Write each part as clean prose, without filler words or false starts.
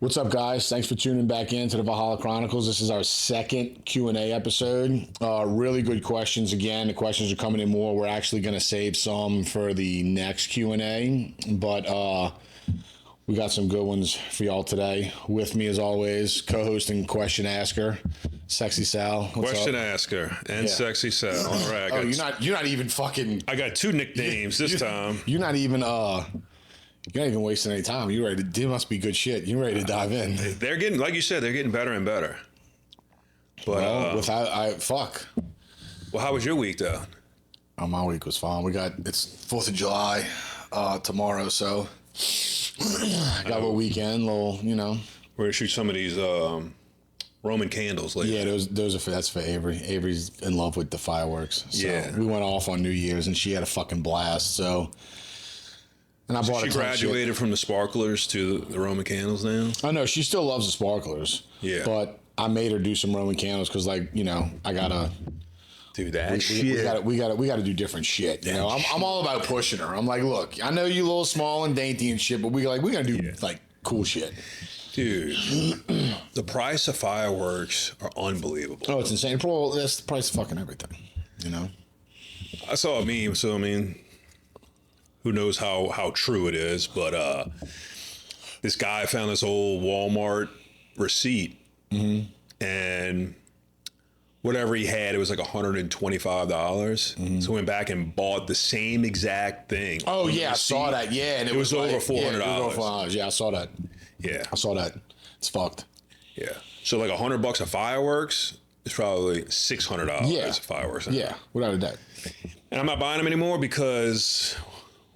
What's up, guys? Thanks for tuning back in to the Valhalla Chronicles. This is our second Q&A episode. Really good questions again. The questions are coming in more. We're actually going to save some for the next Q&A, but we got some good ones for y'all today. With me, as always, co-host and question asker, Sexy Sal. What's question up? Asker and Sexy Sal. All right. You're not even fucking. I got two nicknames this time. You're not even wasting any time. You ready? It must be good shit. You ready to dive in? They're getting, like you said, they're getting better and better. But fuck. Well, how was your week though? Oh, my week was fine. It's 4th of July tomorrow, so got a little weekend, We're gonna shoot some of these Roman candles later. Yeah, that's for Avery. Avery's in love with the fireworks. So yeah. We went off on New Year's and she had a fucking blast. So. And I bought she graduated from the sparklers to the Roman candles now? Oh, no, she still loves the sparklers. Yeah. But I made her do some Roman candles because, I gotta do that shit. We gotta do different shit. You know, I'm all about pushing her. I'm like, look, I know you a little small and dainty and shit, but we gotta do cool shit. Dude, the price of fireworks are unbelievable. Oh, it's insane. Well, that's the price of fucking everything. You know. I saw a meme, so who knows how true it is, but this guy found this old Walmart receipt, and whatever he had, it was like $125. So he went back and bought the same exact thing. Oh yeah, I saw that. Yeah, and it was over $400. Yeah, I saw that. Yeah, I saw that. It's fucked. Yeah, so like $100 of fireworks is probably $600 of fireworks. Yeah, without a doubt. And I'm not buying them anymore because.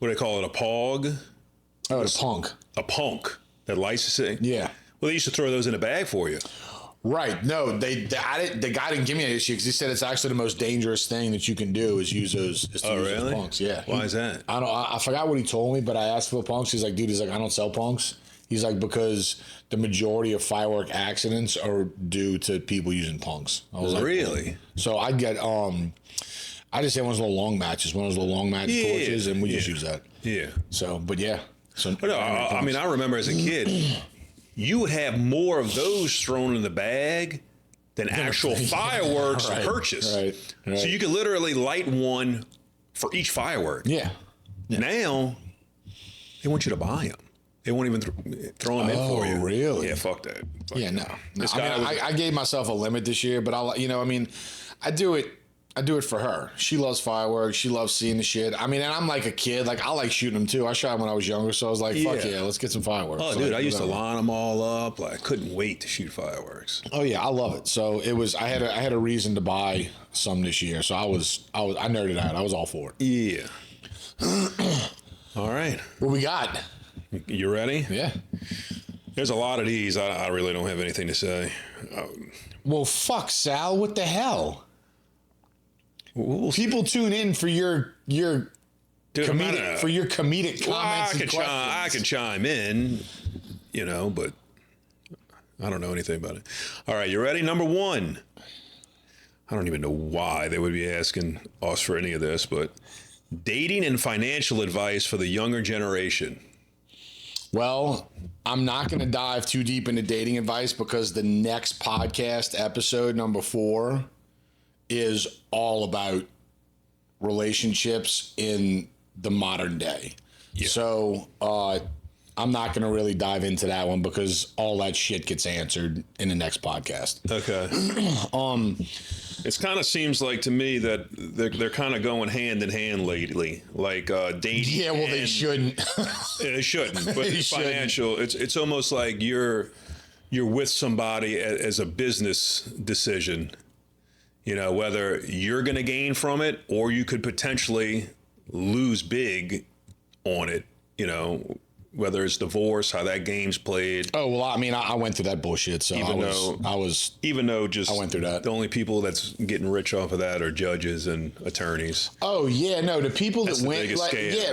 What do they call it? A pog? Oh, a punk. A punk. That licensing? Yeah. Well, they used to throw those in a bag for you. Right. No, the guy didn't give me any shit because he said it's actually the most dangerous thing that you can do is use those. Those punks. Yeah. Why is that? I forgot what he told me, but I asked for punks. He's like, dude, I don't sell punks. He's like, because the majority of firework accidents are due to people using punks. I was like, really? So I get I just had one of those little long matches, torches, and we just use that. Yeah. So, but yeah. So no, I remember as a kid, you would have more of those thrown in the bag than actual fireworks purchased. Right. So you could literally light one for each firework. Yeah. Now, they want you to buy them. They won't even throw them in for you. Oh, really? Yeah, fuck that. I gave myself a limit this year, but I do it for her. She loves fireworks. She loves seeing the shit. And I'm like a kid. Like, I like shooting them too. I shot them when I was younger, so I was like, fuck yeah, let's get some fireworks. Oh, dude, I used to line them all up. Like, I couldn't wait to shoot fireworks. Oh yeah, I love it. So it was. I had a reason to buy some this year. So I nerded out. I was all for it. Yeah. All right. What we got? You ready? Yeah. There's a lot of these. I really don't have anything to say. Well, fuck, Sal. What comedic people tune in for your comedic comments and questions. I can chime in, but I don't know anything about it. All right, you ready? Number one. I don't even know why they would be asking us for any of this, but dating and financial advice for the younger generation. Well, I'm not going to dive too deep into dating advice because the next podcast, episode number 4, is all about relationships in the modern day. Yeah. So I'm not going to really dive into that one because all that shit gets answered in the next podcast. Okay. It kind of seems like to me that they're kind of going hand in hand lately, like dating. Yeah, well, they shouldn't. They shouldn't. But financial, it's almost like you're with somebody as a business decision. Whether you're going to gain from it or you could potentially lose big on it, whether it's divorce, how that game's played. Oh, well, I went through that bullshit. So I went through that. The only people that's getting rich off of that are judges and attorneys. Oh, yeah. No, the people that win,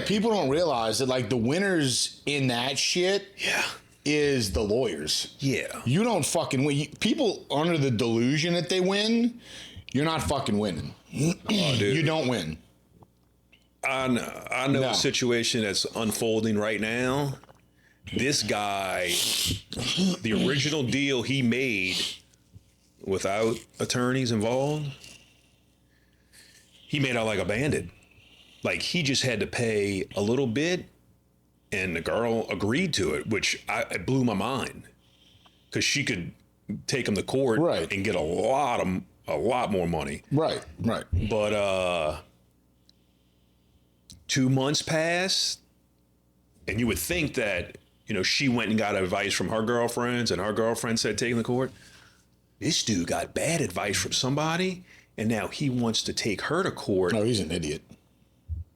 people don't realize that the winners in that shit. Yeah. Is the lawyers. Yeah. You don't fucking win. People under the delusion that they win. You're not fucking winning. Oh, dude. You don't win. I know a situation that's unfolding right now this guy, the original deal he made without attorneys involved, he made out like a bandit. Like, he just had to pay a little bit, and the girl agreed to it, which it blew my mind, because she could take him to court Right. and get a lot more money. Right. But 2 months passed, and you would think that, she went and got advice from her girlfriends, and her girlfriend said take him to court. This dude got bad advice from somebody, and now he wants to take her to court. No, he's an idiot.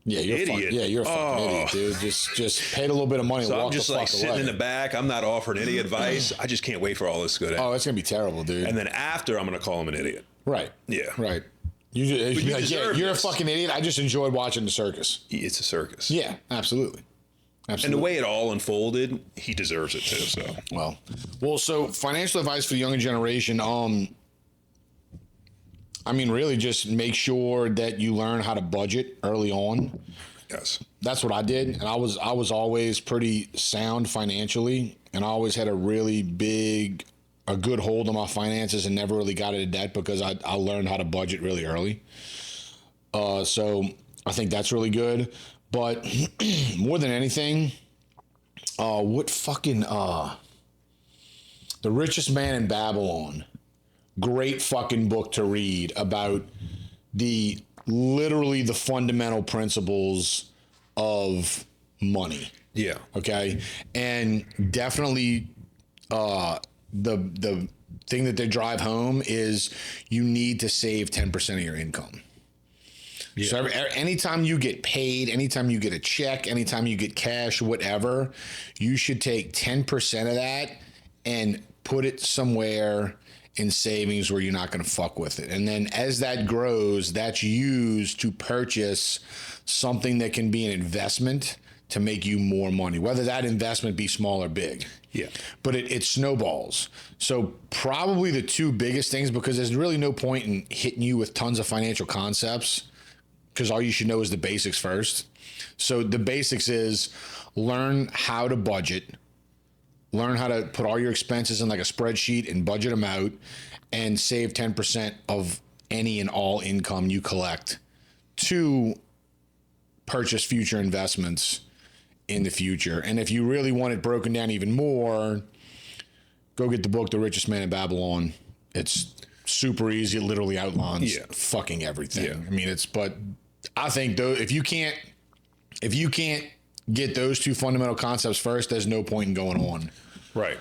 Yeah, you're Idiot. You're a fucking idiot, dude. Just paid a little bit of money and So walk I'm just the fuck like sitting away. in the back. I'm not offering any advice. I just can't wait for all this to go down. Oh, it's gonna be terrible, dude. And then after, I'm going to call him an idiot. Right. Yeah. Right. You just, you like, deserve you're this. a fucking idiot. I just enjoyed watching the circus. It's a circus. Yeah, absolutely. And Absolutely. the way it all unfolded, he deserves it too. So Well, so financial advice for the younger generation. Really just make sure that you learn how to budget early on. yes. That's what I did, and I was always pretty sound financially, and I always had a good hold on my finances and never really got into debt because I learned how to budget really early. So I think that's really good. But more than anything, The Richest Man in Babylon. Great fucking book to read about literally the fundamental principles of money. Yeah. Okay. And definitely the thing that they drive home is you need to save 10% of your income. Yeah. So anytime you get paid, anytime you get a check, anytime you get cash, whatever, you should take 10% of that and put it somewhere in savings where you're not going to fuck with it. And then as that grows, that's used to purchase something that can be an investment to make you more money, whether that investment be small or big. Yeah. But it snowballs. So probably the two biggest things, because there's really no point in hitting you with tons of financial concepts, because all you should know is the basics first. So the basics is learn how to budget, learn how to put all your expenses in like a spreadsheet and budget them out, and save 10% of any and all income you collect to purchase future investments in the future. And if you really want it broken down even more, go get the book, The Richest Man in Babylon. It's super easy. It literally outlines fucking everything. Yeah. But I think though, if you can't get those two fundamental concepts first, there's no point in going on Right.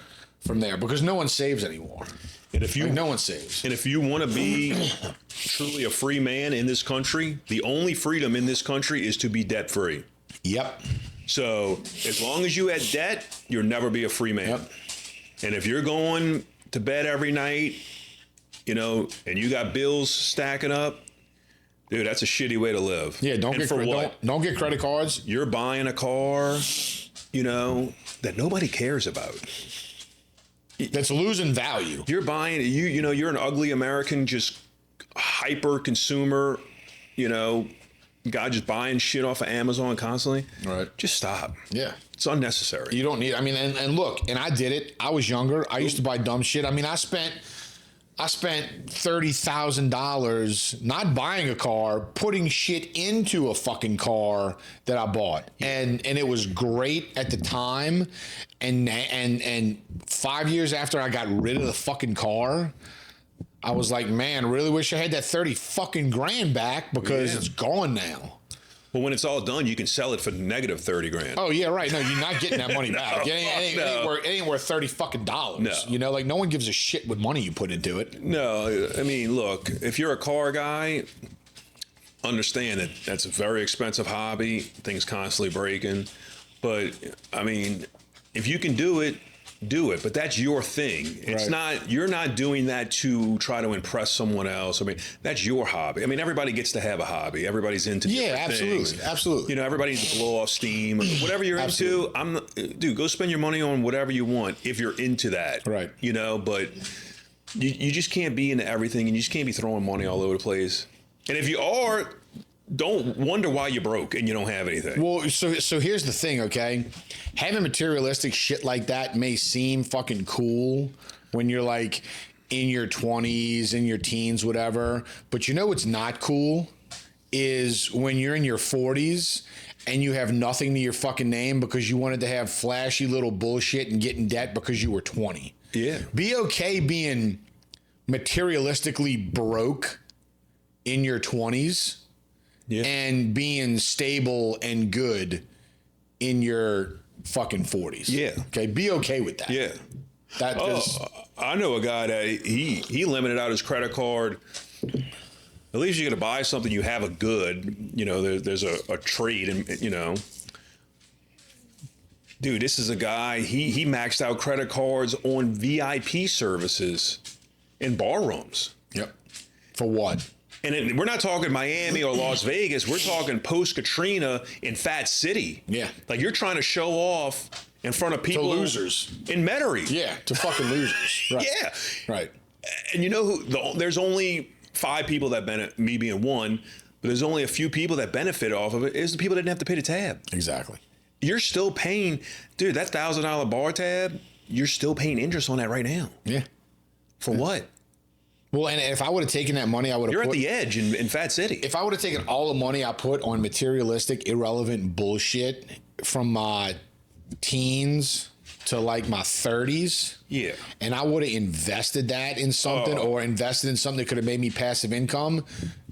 from there, because no one saves anymore. And if you No one saves. And if you want to be truly a free man in this country, the only freedom in this country is to be debt free. Yep. So as long as you had debt, you'll never be a free man. Yep. And if you're going to bed every night, and you got bills stacking up, dude, that's a shitty way to live. Yeah. Don't get credit cards. You're buying a car, that nobody cares about. That's losing value. You're buying, you're an ugly American, just hyper consumer, guy just buying shit off of Amazon constantly. Right. Just stop. Yeah. It's unnecessary. You don't need, and look, and I did it. I was younger. I used to buy dumb shit. I spent $30,000 not buying a car, putting shit into a fucking car that I bought. And it was great at the time. And 5 years after I got rid of the fucking car, I was like, man, really wish I had that 30 fucking grand back, because it's gone now. Well, when it's all done, you can sell it for negative 30 grand. Oh yeah, right. No, you're not getting that money back. It ain't worth $30 fucking dollars. No. No one gives a shit what money you put into it. No, look, if you're a car guy, understand that that's a very expensive hobby. Things constantly breaking. But, if you can do it, do it. But that's your thing. It's not, you're not doing that to try to impress someone else. That's your hobby. Everybody gets to have a hobby. Everybody's into different things. Absolutely. Everybody needs to blow off steam. Whatever you're into, dude, go spend your money on whatever you want if you're into that. Right. But you just can't be into everything, and you just can't be throwing money all over the place. And if you are, don't wonder why you're broke and you don't have anything. Well, so here's the thing, okay? Having materialistic shit like that may seem fucking cool when you're like in your 20s, in your teens, whatever. But you know what's not cool is when you're in your 40s and you have nothing to your fucking name because you wanted to have flashy little bullshit and get in debt because you were 20. Yeah. Be okay being materialistically broke in your 20s. Yeah. And being stable and good in your fucking 40s. Yeah. Okay. Be okay with that. Yeah. I know a guy that he limited out his credit card. At least you're going to buy something, you have a good, you know, there's a trade, and you know. Dude, this is a guy, he maxed out credit cards on VIP services in bar rooms. Yep. For what? And we're not talking Miami or Las Vegas. We're talking post-Katrina in Fat City. Yeah. Like you're trying to show off in front of people. To losers. In Metairie. Yeah, to fucking losers. Right. Yeah. Right. And you know who? There's only 5 people that benefit, me being one, but there's only a few people that benefit off of it. Is the people that didn't have to pay the tab. Exactly. You're still paying, dude, that $1,000 bar tab, you're still paying interest on that right now. Yeah. For what? Well, and if I would have taken that money, I would have. You're at the edge in Fat City. If I would have taken all the money I put on materialistic, irrelevant bullshit from my teens to like my 30s, yeah, and I would have invested that in something or invested in something that could have made me passive income,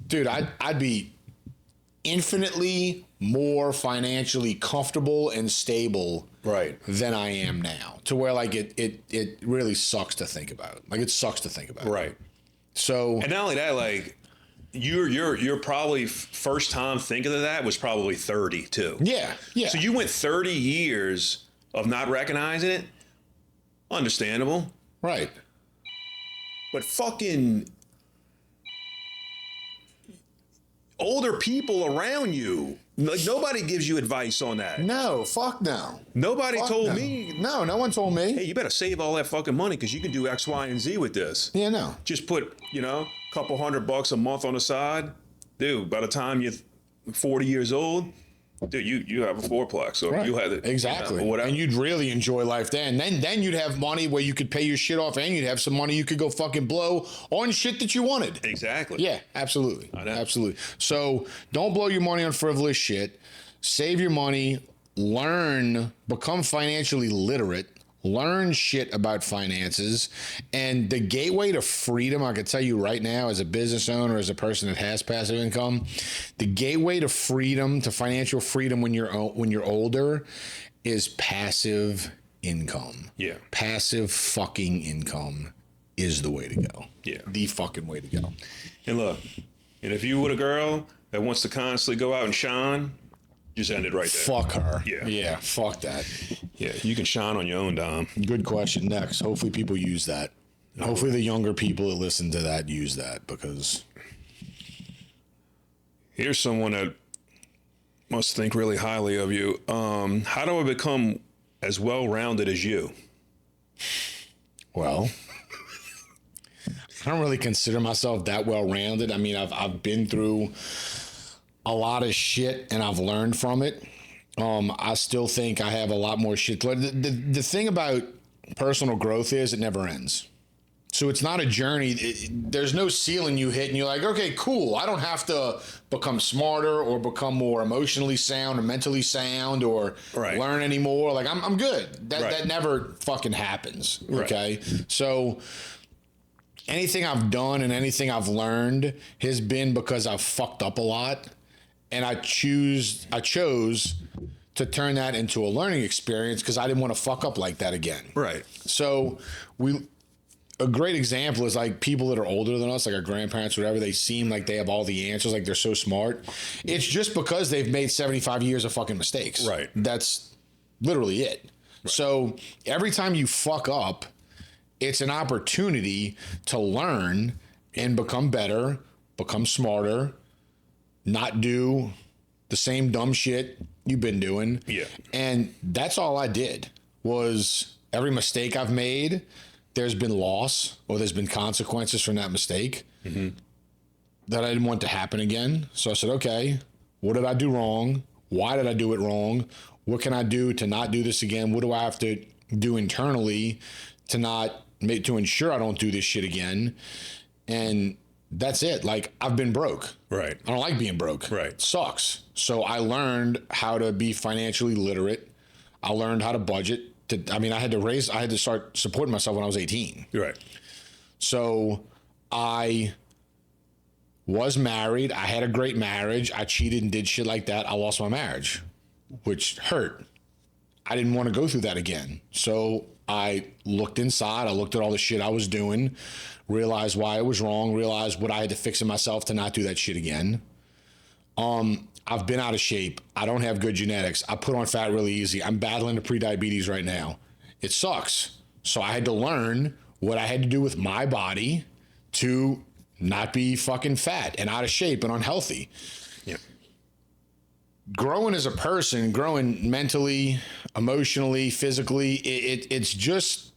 dude, I'd be infinitely more financially comfortable and stable than I am now. To where like it really sucks to think about. Like it sucks to think about. Right. So, and not only that, like you're probably first time thinking of that was probably 30 too. Yeah, yeah. So you went 30 years of not recognizing it. Understandable. Right. But fucking older people around you, like nobody gives you advice on that. No, fuck no. Nobody told no. me. No, no one told me. Hey, you better save all that fucking money because you can do X, Y, and Z with this. Yeah, no. Just put, you know, a couple $100 a month on the side. Dude, by the time you're 40 years old, dude, you have a fourplex, or you have it exactly, or whatever. And you'd really enjoy life then. Then you'd have money where you could pay your shit off, and you'd have some money you could go fucking blow on shit that you wanted. Exactly. Yeah, absolutely, I know. absolutely. So don't blow your money on frivolous shit. Save your money. Learn. Become financially literate. Learn shit about finances. And the gateway to freedom, I can tell you right now, as a business owner, as a person that has passive income, the gateway to freedom, to financial freedom when you're older, is passive income. Yeah. Passive fucking income is the way to go. Yeah. The fucking way to go. And look, and if you with a girl that wants to constantly go out and shine, just end it right there. Fuck her. Yeah. Yeah, fuck that. Yeah, you can shine on your own dime. Good question. Next. Hopefully people use that. Hopefully the younger people that listen to that use that, because here's someone that must think really highly of you. How do I become as well-rounded as you? well, I don't really consider myself that well-rounded. I mean, I've been through a lot of shit and I've learned from it. I still think I have a lot more shit to learn. The thing about personal growth is it never ends. So it's not a journey. There's no ceiling you hit and you're like, okay, cool. I don't have to become smarter or become more emotionally sound or mentally sound or learn anymore. Like I'm good. That never fucking happens. Okay. So anything I've done and anything I've learned has been because I've fucked up a lot. And I chose to turn that into a learning experience because I didn't want to fuck up like that again. Right. So a great example is like people that are older than us, like our grandparents, whatever, they seem like they have all the answers, like they're so smart. It's just because they've made 75 years of fucking mistakes. Right. That's literally it. Right. So every time you fuck up, it's an opportunity to learn and become better, become smarter, not do the same dumb shit you've been doing. Yeah. And that's all I did was every mistake I've made, there's been loss or there's been consequences from that mistake that I didn't want to happen again. So I said, okay, What did I do wrong? Why did I do it wrong? What can I do to not do this again? What do I have to do internally to ensure I don't do this shit again? And that's it. Like, I've been broke. Right. I don't like being broke. Right. It sucks. So I learned how to be financially literate. I learned how to budget. I had to start supporting myself when I was 18. Right. So I was married. I had a great marriage. I cheated and did shit like that. I lost my marriage, which hurt. I didn't want to go through that again. So I looked inside. I looked at all the shit I was doing, realized why it was wrong, realized what I had to fix in myself to not do that shit again. I've been out of shape. I don't have good genetics. I put on fat really easy. I'm battling the prediabetes right now. It sucks. So I had to learn what I had to do with my body to not be fucking fat and out of shape and unhealthy. Yeah. Growing as a person, growing mentally, emotionally, physically, it's just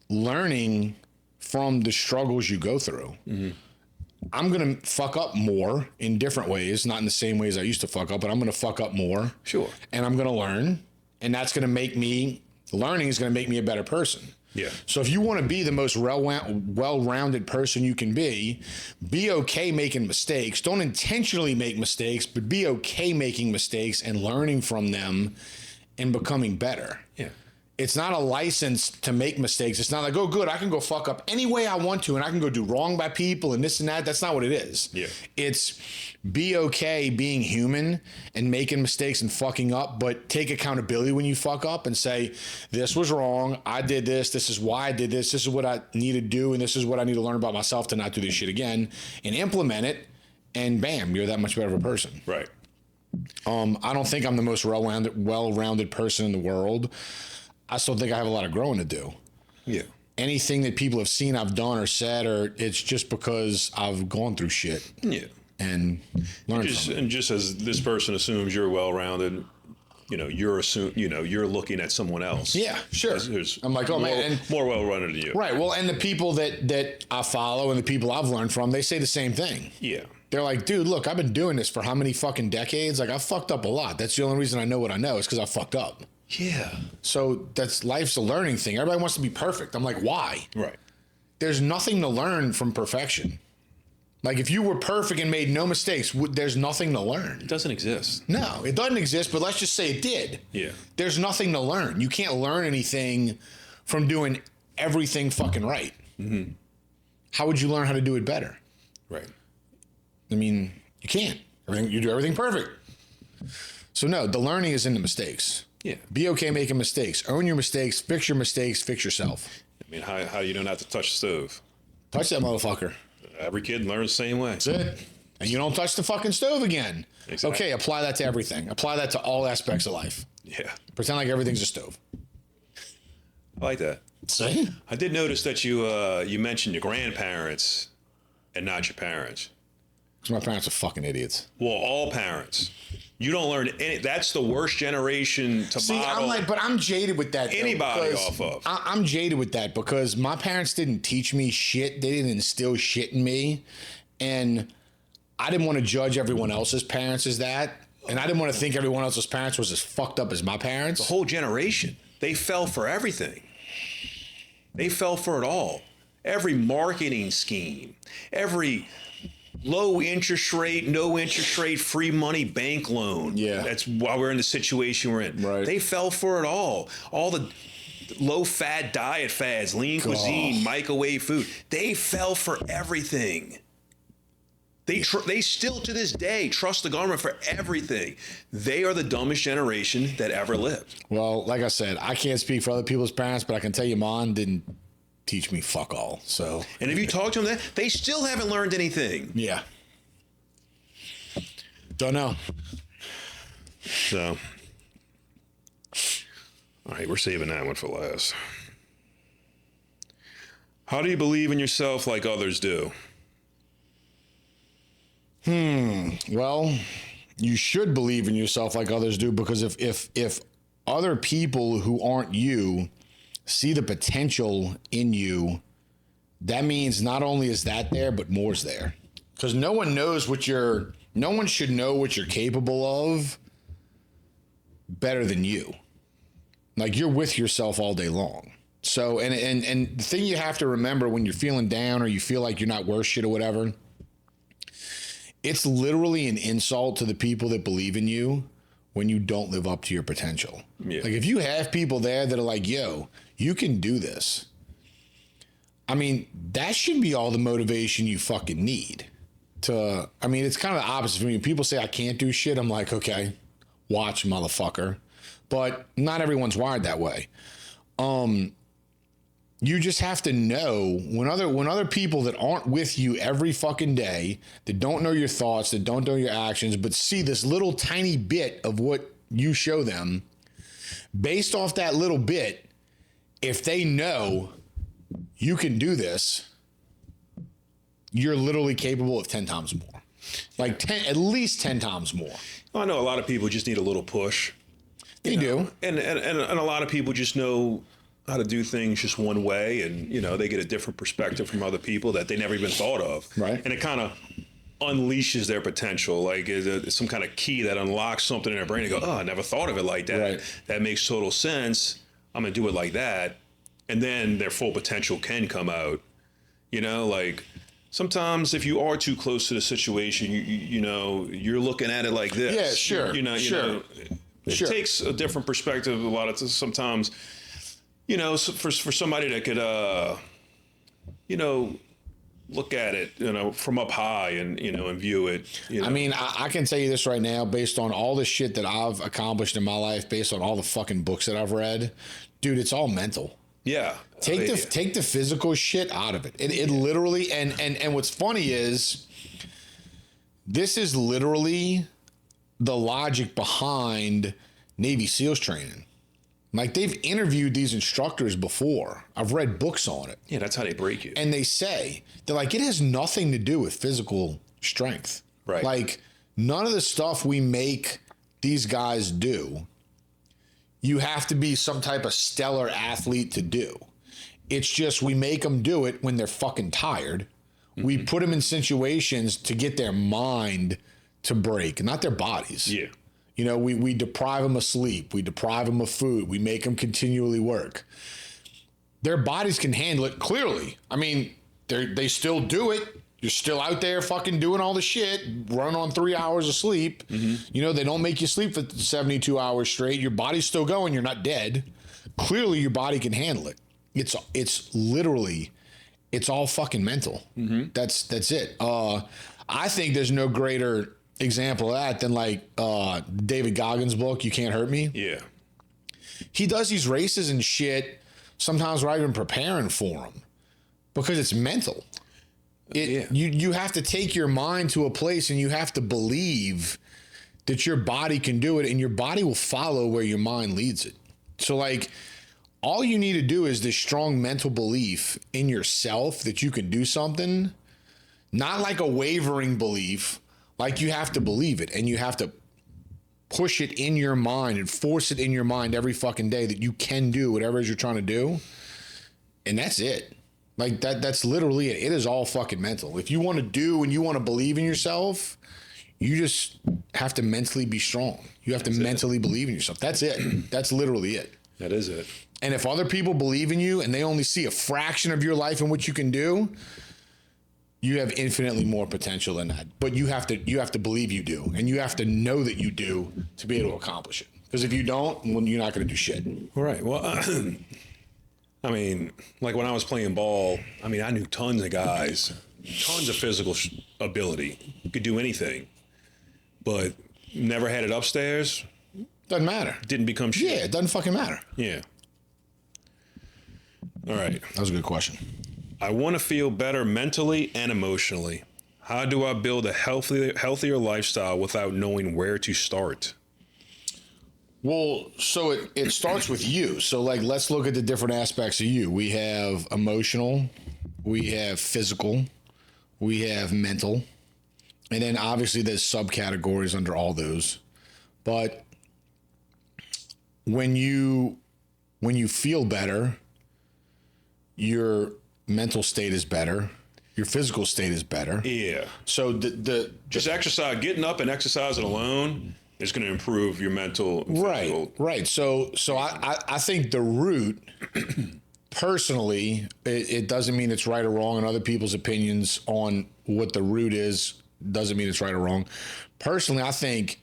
learning from the struggles you go through. Mm-hmm. I'm going to fuck up more in different ways, not in the same ways I used to fuck up, but I'm going to fuck up more. Sure. And I'm going to learn, and that's going to make me, learning is going to make me a better person. Yeah. So if you want to be the most well-rounded person you can be okay making mistakes. Don't intentionally make mistakes, but be okay making mistakes and learning from them and becoming better. Yeah. It's not a license to make mistakes. It's not like, oh, good, I can go fuck up any way I want to, and I can go do wrong by people and this and that. That's not what it is. Yeah. It's be okay being human and making mistakes and fucking up, but take accountability when you fuck up and say, this was wrong. I did this. This is why I did this. This is what I need to do, and this is what I need to learn about myself to not do this shit again, and implement it, and bam, you're that much better of a person. Right. I don't think I'm the most well-rounded person in the world. I still think I have a lot of growing to do. Yeah. Anything that people have seen I've done or said, or it's just because I've gone through shit. Yeah. And learned from it. And just as this person assumes you're well-rounded, you're looking at someone else. Yeah, sure. I'm like, oh man, and more well-rounded than you. Right. Well, and the people that I follow and the people I've learned from, they say the same thing. Yeah. They're like, dude, look, I've been doing this for how many fucking decades? Like, I fucked up a lot. That's the only reason I know what I know is because I fucked up. Yeah. So life's a learning thing. Everybody wants to be perfect. I'm like, why? Right. There's nothing to learn from perfection. Like, if you were perfect and made no mistakes, there's nothing to learn. It doesn't exist. No, it doesn't exist, but let's just say it did. Yeah. There's nothing to learn. You can't learn anything from doing everything fucking right. Mm-hmm. How would you learn how to do it better? Right. I mean, you can't. You do everything perfect. So no, the learning is in the mistakes. Yeah. Be okay making mistakes. Own your mistakes. Fix your mistakes. Fix yourself. I mean, how you don't have to touch the stove? Touch that motherfucker. Every kid learns the same way. That's it. And you don't touch the fucking stove again. Exactly. Okay, apply that to everything. Apply that to all aspects of life. Yeah. Pretend like everything's a stove. I like that. See? I did notice that you mentioned your grandparents and not your parents. Because my parents are fucking idiots. Well, all parents. You don't learn any. That's the worst generation to model. But I'm jaded with that. Anybody off of. I'm jaded with that because my parents didn't teach me shit. They didn't instill shit in me. And I didn't want to judge everyone else's parents as that. And I didn't want to think everyone else's parents was as fucked up as my parents. The whole generation. They fell for everything. They fell for it all. Every marketing scheme. Every low interest rate, no interest rate, free money bank loan. Yeah. That's why we're in the situation we're in. Right. They fell for it all. All the low fat diet fads, lean cuisine, microwave food. They fell for everything. They still to this day trust the government for everything. They are the dumbest generation that ever lived. Well, like I said, I can't speak for other people's parents, but I can tell you mine didn't teach me fuck all. So, and if you talk to them, they still haven't learned anything. Yeah. Don't know. So, all right, we're saving that one for last. How do you believe in yourself like others do? Well, you should believe in yourself like others do, because if other people who aren't you see the potential in you, that means not only is that there, but more's there. Because no one knows what your No one should know what you're capable of better than you. Like, you're with yourself all day long. So, and the thing you have to remember when you're feeling down or you feel like you're not worth shit or whatever, it's literally an insult to the people that believe in you when you don't live up to your potential. Yeah. Like, if you have people there that are like, yo, you can do this. I mean, that should be all the motivation you fucking need to, I mean, it's kind of the opposite for me. When people say I can't do shit, I'm like, okay, watch, motherfucker. But not everyone's wired that way. You just have to know when other people that aren't with you every fucking day, that don't know your thoughts, that don't know your actions, but see this little tiny bit of what you show them, based off that little bit, if they know you can do this, you're literally capable of 10 times more. Like at least 10 times more. I know a lot of people just need a little push. They do. And a lot of people just know how to do things just one way, and they get a different perspective from other people that they never even thought of. Right. And it kind of unleashes their potential, like is some kind of key that unlocks something in their brain. They go, oh, I never thought of it like that. Right. That makes total sense. I'm gonna do it like that, and then their full potential can come out. Like sometimes if you are too close to the situation, you're looking at it like this. Yeah, sure. Sure. It takes a different perspective a lot of sometimes. For somebody that could, look at it, from up high and, and view it. I mean, I can tell you this right now, based on all the shit that I've accomplished in my life, based on all the fucking books that I've read, dude, it's all mental. Yeah. Take the physical shit out of it. It literally, and what's funny is, this is literally the logic behind Navy SEALs training. Like, they've interviewed these instructors before. I've read books on it. Yeah, that's how they break you. And they're like, it has nothing to do with physical strength. Right. Like, none of the stuff we make these guys do, you have to be some type of stellar athlete to do. It's just we make them do it when they're fucking tired. Mm-hmm. We put them in situations to get their mind to break, not their bodies. Yeah. We deprive them of sleep. We deprive them of food. We make them continually work. Their bodies can handle it, clearly. I mean, they still do it. You're still out there fucking doing all the shit, running on 3 hours of sleep. Mm-hmm. They don't make you sleep for 72 hours straight. Your body's still going. You're not dead. Clearly, your body can handle it. It's literally, it's all fucking mental. Mm-hmm. That's it. I think there's no greater example of that than like David Goggins' book, You Can't Hurt Me. Yeah. He does these races and shit sometimes without even preparing for them because it's mental. You have to take your mind to a place and you have to believe that your body can do it, and your body will follow where your mind leads it. So like, all you need to do is this strong mental belief in yourself that you can do something, not like a wavering belief. Like, you have to believe it, and you have to push it in your mind and force it in your mind every fucking day that you can do whatever it is you're trying to do. And that's it. Like, that's literally it. It is all fucking mental. If you want to do and you want to believe in yourself, you just have to mentally be strong. You have to mentally believe in yourself. That's it. That's literally it. That is it. And if other people believe in you and they only see a fraction of your life and what you can do, you have infinitely more potential than that. But you have to believe you do, and you have to know that you do to be able to accomplish it. Because if you don't, well, you're not going to do shit. Right. Well, I mean, like when I was playing ball, I mean, I knew tons of guys, tons of physical ability, could do anything, but never had it upstairs. Doesn't matter. Didn't become shit. Yeah, it doesn't fucking matter. Yeah. All right. That was a good question. I want to feel better mentally and emotionally. How do I build a healthier lifestyle without knowing where to start? Well, so it starts with you. So like, let's look at the different aspects of you. We have emotional, we have physical, we have mental, and then obviously there's subcategories under all those. But when you feel better, your mental state is better, your physical state is better. Yeah. So Just exercise, getting up and exercising alone is going to improve your mental and physical. Right. So I think the root, personally, it doesn't mean it's right or wrong, and other people's opinions on what the root is doesn't mean it's right or wrong. Personally, I think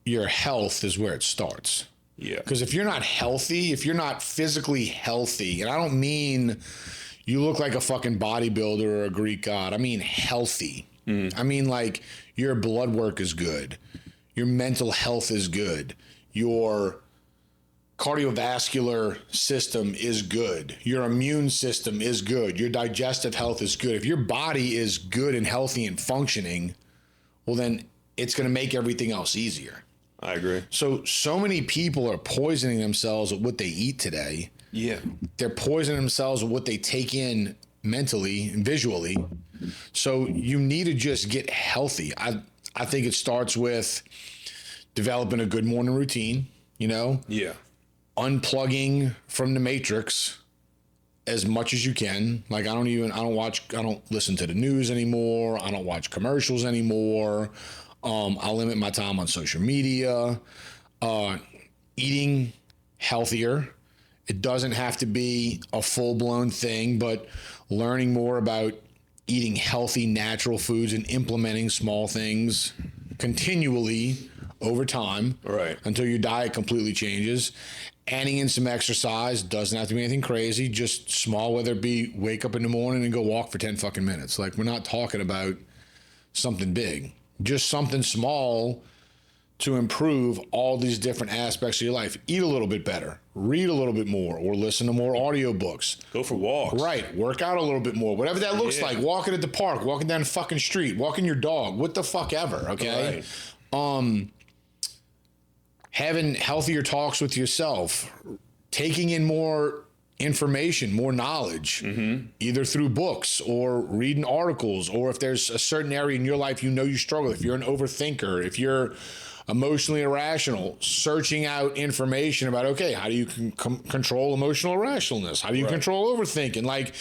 your health is where it starts. Yeah. Because if you're not healthy, if you're not physically healthy, and I don't mean you look like a fucking bodybuilder or a Greek god, I mean healthy. I mean, like, your blood work is good. Your mental health is good. Your cardiovascular system is good. Your immune system is good. Your digestive health is good. If your body is good and healthy and functioning, well, then it's going to make everything else easier. I agree. So many people are poisoning themselves with what they eat today. Yeah. They're poisoning themselves with what they take in mentally and visually. So you need to just get healthy. I think it starts with developing a good morning routine, you know? Yeah. Unplugging from the matrix as much as you can. Like, I don't listen to the news anymore. I don't watch commercials anymore. I limit my time on social media. Eating healthier. It doesn't have to be a full-blown thing, but learning more about eating healthy, natural foods and implementing small things continually over time, right, until your diet completely changes. Adding in some exercise, doesn't have to be anything crazy, just small, whether it be wake up in the morning and go walk for 10 fucking minutes. Like, we're not talking about something big, just something small to improve all these different aspects of your life. Eat a little bit better, read a little bit more, or listen to more audiobooks. Go for walks. Right. Work out a little bit more. Whatever that looks like. Walking at the park, walking down the fucking street, walking your dog, what the fuck ever, okay? Right. Having healthier talks with yourself, taking in more information, more knowledge, either through books or reading articles, or if there's a certain area in your life you struggle, if you're an overthinker, if you're emotionally irrational, searching out information about, okay, how do you control emotional irrationalness? How do you control overthinking? Like,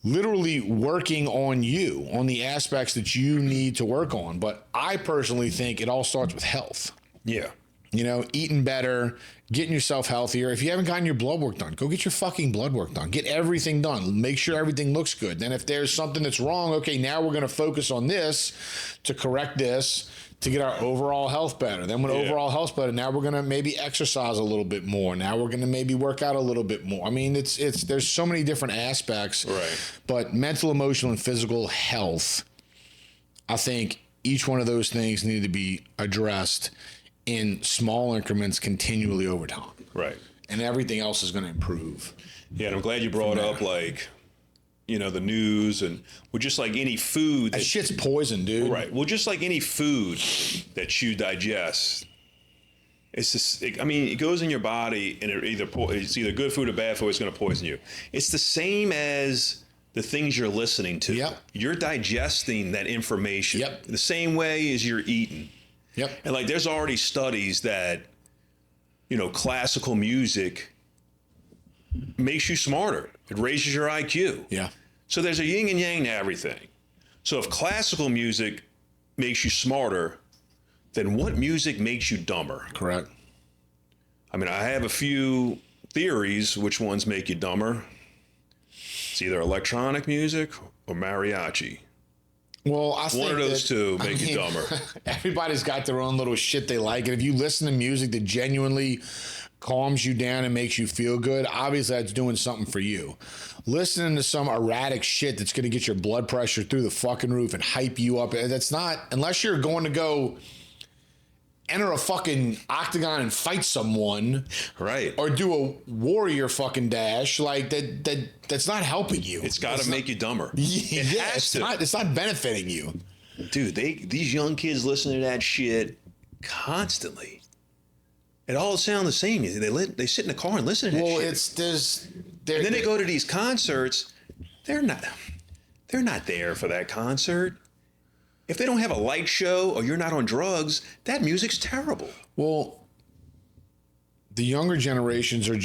literally working on you, on the aspects that you need to work on. But I personally think it all starts with health. Yeah. You know, eating better, getting yourself healthier. If you haven't gotten your blood work done, go get your fucking blood work done. Get everything done. Make sure everything looks good. Then if there's something that's wrong, okay, now we're going to focus on this to correct this to get our overall health better. Then when overall health's better, now we're going to maybe exercise a little bit more. Now we're going to maybe work out a little bit more. I mean, there's so many different aspects. Right. But mental, emotional, and physical health, I think each one of those things need to be addressed in small increments continually over time. Right. And everything else is going to improve. Yeah, and I'm glad you brought up, like, you know, the news, and well, just like any food. That shit's poison, dude. Right. Well, just like any food that you digest, it's just, I mean, it goes in your body, and it's either good food or bad food. It's going to poison you. It's the same as the things you're listening to. Yep. You're digesting that information. Yep. The same way as you're eating. Yep. And like, there's already studies that, you know, classical music makes you smarter. It raises your IQ. Yeah. So there's a yin and yang to everything. So if classical music makes you smarter, then what music makes you dumber? Correct. I mean, I have a few theories which ones make you dumber. It's either electronic music or mariachi. Well, I think one of those two make you dumber. Everybody's got their own little shit they like. And if you listen to music that genuinely calms you down and makes you feel good, obviously that's doing something for you. Listening to some erratic shit that's going to get your blood pressure through the fucking roof and hype you up, that's not, unless you're going to go enter a fucking octagon and fight someone, right, or do a warrior fucking dash, like that's not helping you. It's got to make you dumber. Yeah, it's not benefiting you. Dude, these young kids listen to that shit constantly. It all sounds the same. They sit in the car and listen to that shit. And then they go to these concerts. They're not there for that concert. If they don't have a light show or you're not on drugs, that music's terrible. Well, the younger generations are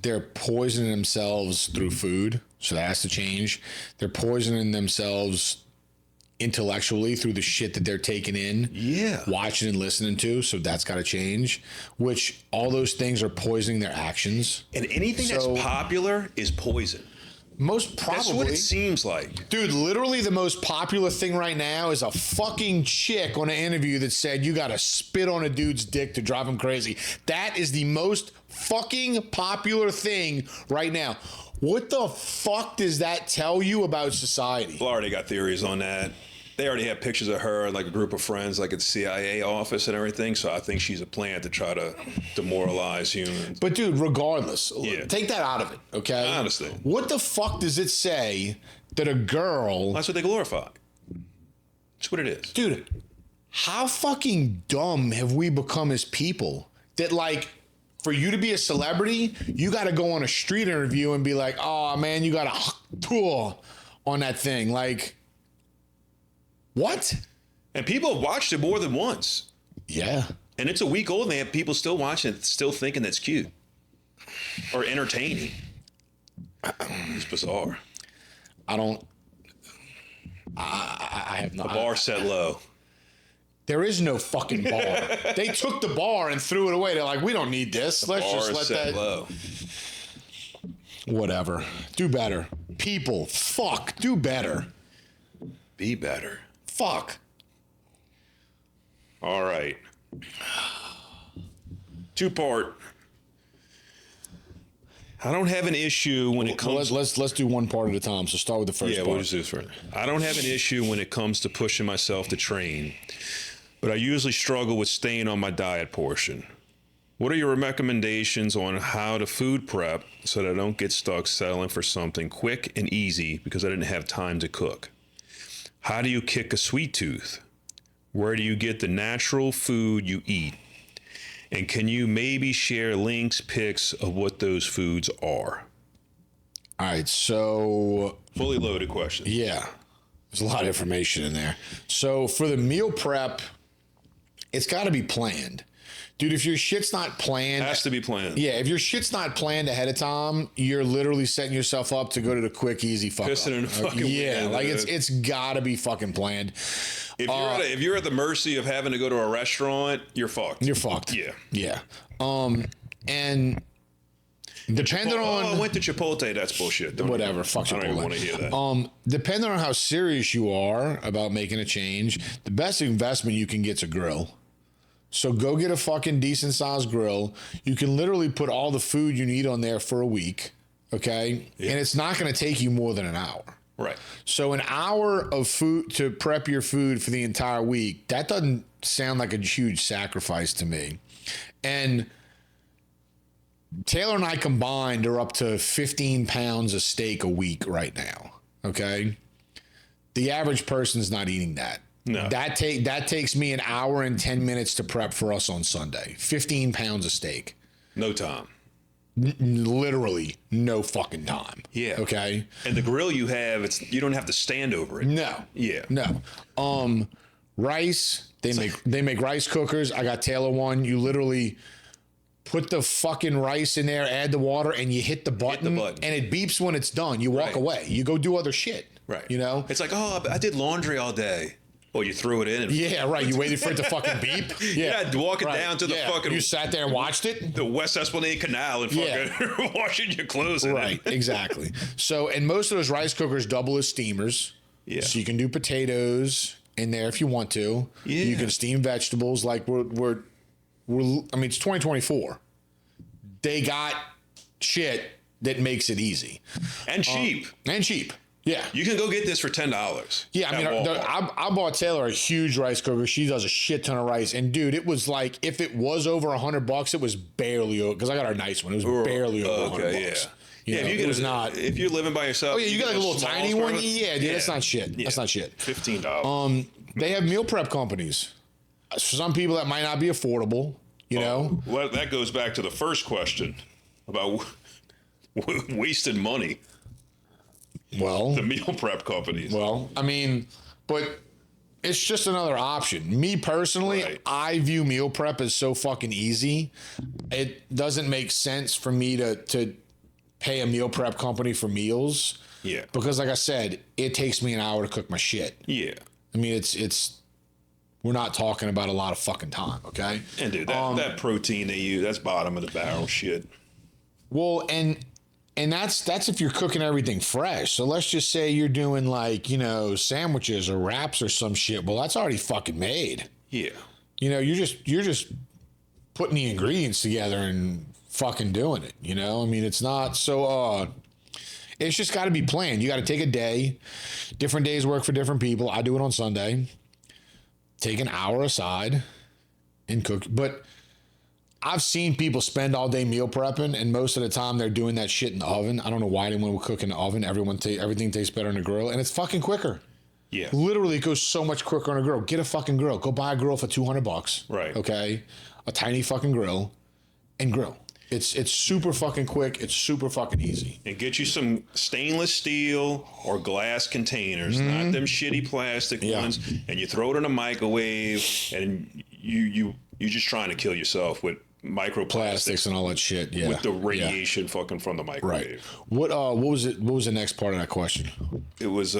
they're poisoning themselves through food. So that has to change. They're poisoning themselves intellectually through the shit that they're taking in, watching and listening to. So that's got to change, which all those things are poisoning their actions. And anything that's popular is poison. Most probably. That's what it seems like. Dude, literally the most popular thing right now is a fucking chick on an interview that said you got to spit on a dude's dick to drive him crazy. That is the most fucking popular thing right now. What the fuck does that tell you about society? Florida got theories on that. They already have pictures of her and like a group of friends, like at the CIA office and everything. So I think she's a plan to try to demoralize humans. But dude, regardless, take that out of it, okay? I understand. What the fuck does it say that a girl... That's what they glorify. That's what it is. Dude, how fucking dumb have we become as people that like... For you to be a celebrity, you got to go on a street interview and be like, oh, man, you got a tour on that thing. Like, what? And people have watched it more than once. Yeah. And it's a week old and they have people still watching it, still thinking that's cute or entertaining. It's bizarre. I have not. The bar set low. There is no fucking bar. They took the bar and threw it away. They're like, we don't need this. Let's just let that. Low. Whatever. Do better. People, fuck. Do better. Be better. Fuck. All right. 2-part. I don't have an issue when it comes. Let's do one part at a time. So start with the first part. Yeah, we'll just do this first. I don't have an issue when it comes to pushing myself to train, but I usually struggle with staying on my diet portion. What are your recommendations on how to food prep so that I don't get stuck settling for something quick and easy because I didn't have time to cook? How do you kick a sweet tooth? Where do you get the natural food you eat? And can you maybe share links, pics of what those foods are? All right, so... Fully loaded question. Yeah, there's a lot of information in there. So for the meal prep, it's got to be planned. Dude, if your shit's not planned... Has to be planned. Yeah, if your shit's not planned ahead of time, you're literally setting yourself up to go to the quick, easy fuck Pissing up. in the fucking yeah, wind, like it's got to be fucking planned. If you're at the mercy of having to go to a restaurant, you're fucked. You're fucked. Yeah. Yeah. And depending on... I went to Chipotle. That's bullshit. Whatever. Fuck Chipotle. I don't even want to hear that. Depending on how serious you are about making a change, the best investment you can get's a grill. So go get a fucking decent sized grill. You can literally put all the food you need on there for a week. Okay. Yeah. And it's not going to take you more than an hour. Right. So an hour of food to prep your food for the entire week, that doesn't sound like a huge sacrifice to me. And Taylor and I combined are up to 15 pounds of steak a week right now. Okay. The average person's not eating that. No. That takes me an hour and 10 minutes to prep for us on Sunday. 15 pounds of steak. No time. Literally no fucking time. Yeah. Okay. And the grill you have, you don't have to stand over it. No. Yeah. No. Rice. They make rice cookers. I got Taylor one. You literally put the fucking rice in there, add the water, and you hit the button, and it beeps when it's done. You walk away. You go do other shit. Right. You know? It's like, oh, I did laundry all day. Well, you threw it in. And yeah, right. You waited for it to fucking beep. Yeah, walking down to the fucking... You sat there and watched it? The West Esplanade Canal and fucking washing your clothes in right, exactly. So, and most of those rice cookers double as steamers. Yeah. So you can do potatoes in there if you want to. Yeah. You can steam vegetables. Like we're I mean, it's 2024. They got shit that makes it easy. And cheap. Yeah. You can go get this for $10. Yeah, I mean, I bought Taylor a huge rice cooker. She does a shit ton of rice. And, dude, it was like, if it was over $100, it was barely over, because I got her nice one. It was barely over $100. Yeah. It was not. If you're living by yourself. Oh, yeah, you got like a little tiny one? Yeah, dude, that's not shit. Yeah. That's not shit. $15. They have meal prep companies. For some people, that might not be affordable, you know? Well, that goes back to the first question about wasted money. Well, the meal prep companies. Well, I mean, but it's just another option. Me personally, Right. I view meal prep as so fucking easy. It doesn't make sense for me to pay a meal prep company for meals. Yeah. Because like I said, it takes me an hour to cook my shit. Yeah. I mean, it's we're not talking about a lot of fucking time, okay? And dude, that protein they use, that's bottom of the barrel shit. Well, and that's if you're cooking everything fresh. So let's just say you're doing like, sandwiches or wraps or some shit. Well, that's already fucking made. Yeah. You're just putting the ingredients together and fucking doing it, I mean, it's not so it's just got to be planned. You got to take a day. Different days work for different people. I do it on Sunday. Take an hour aside and cook. But I've seen people spend all day meal prepping, and most of the time they're doing that shit in the oven. I don't know why anyone would cook in the oven. Everything tastes better in the grill, and it's fucking quicker. Yeah. Literally, it goes so much quicker on a grill. Get a fucking grill. Go buy a grill for $200. Right. Okay. A tiny fucking grill, and grill. It's super fucking quick. It's super fucking easy. And get you some stainless steel or glass containers, not them shitty plastic ones. And you throw it in a microwave, and you're just trying to kill yourself with microplastics Plastics and all that shit. Yeah. with the radiation fucking from the microwave. Right. What was it? What was the next part of that question? It was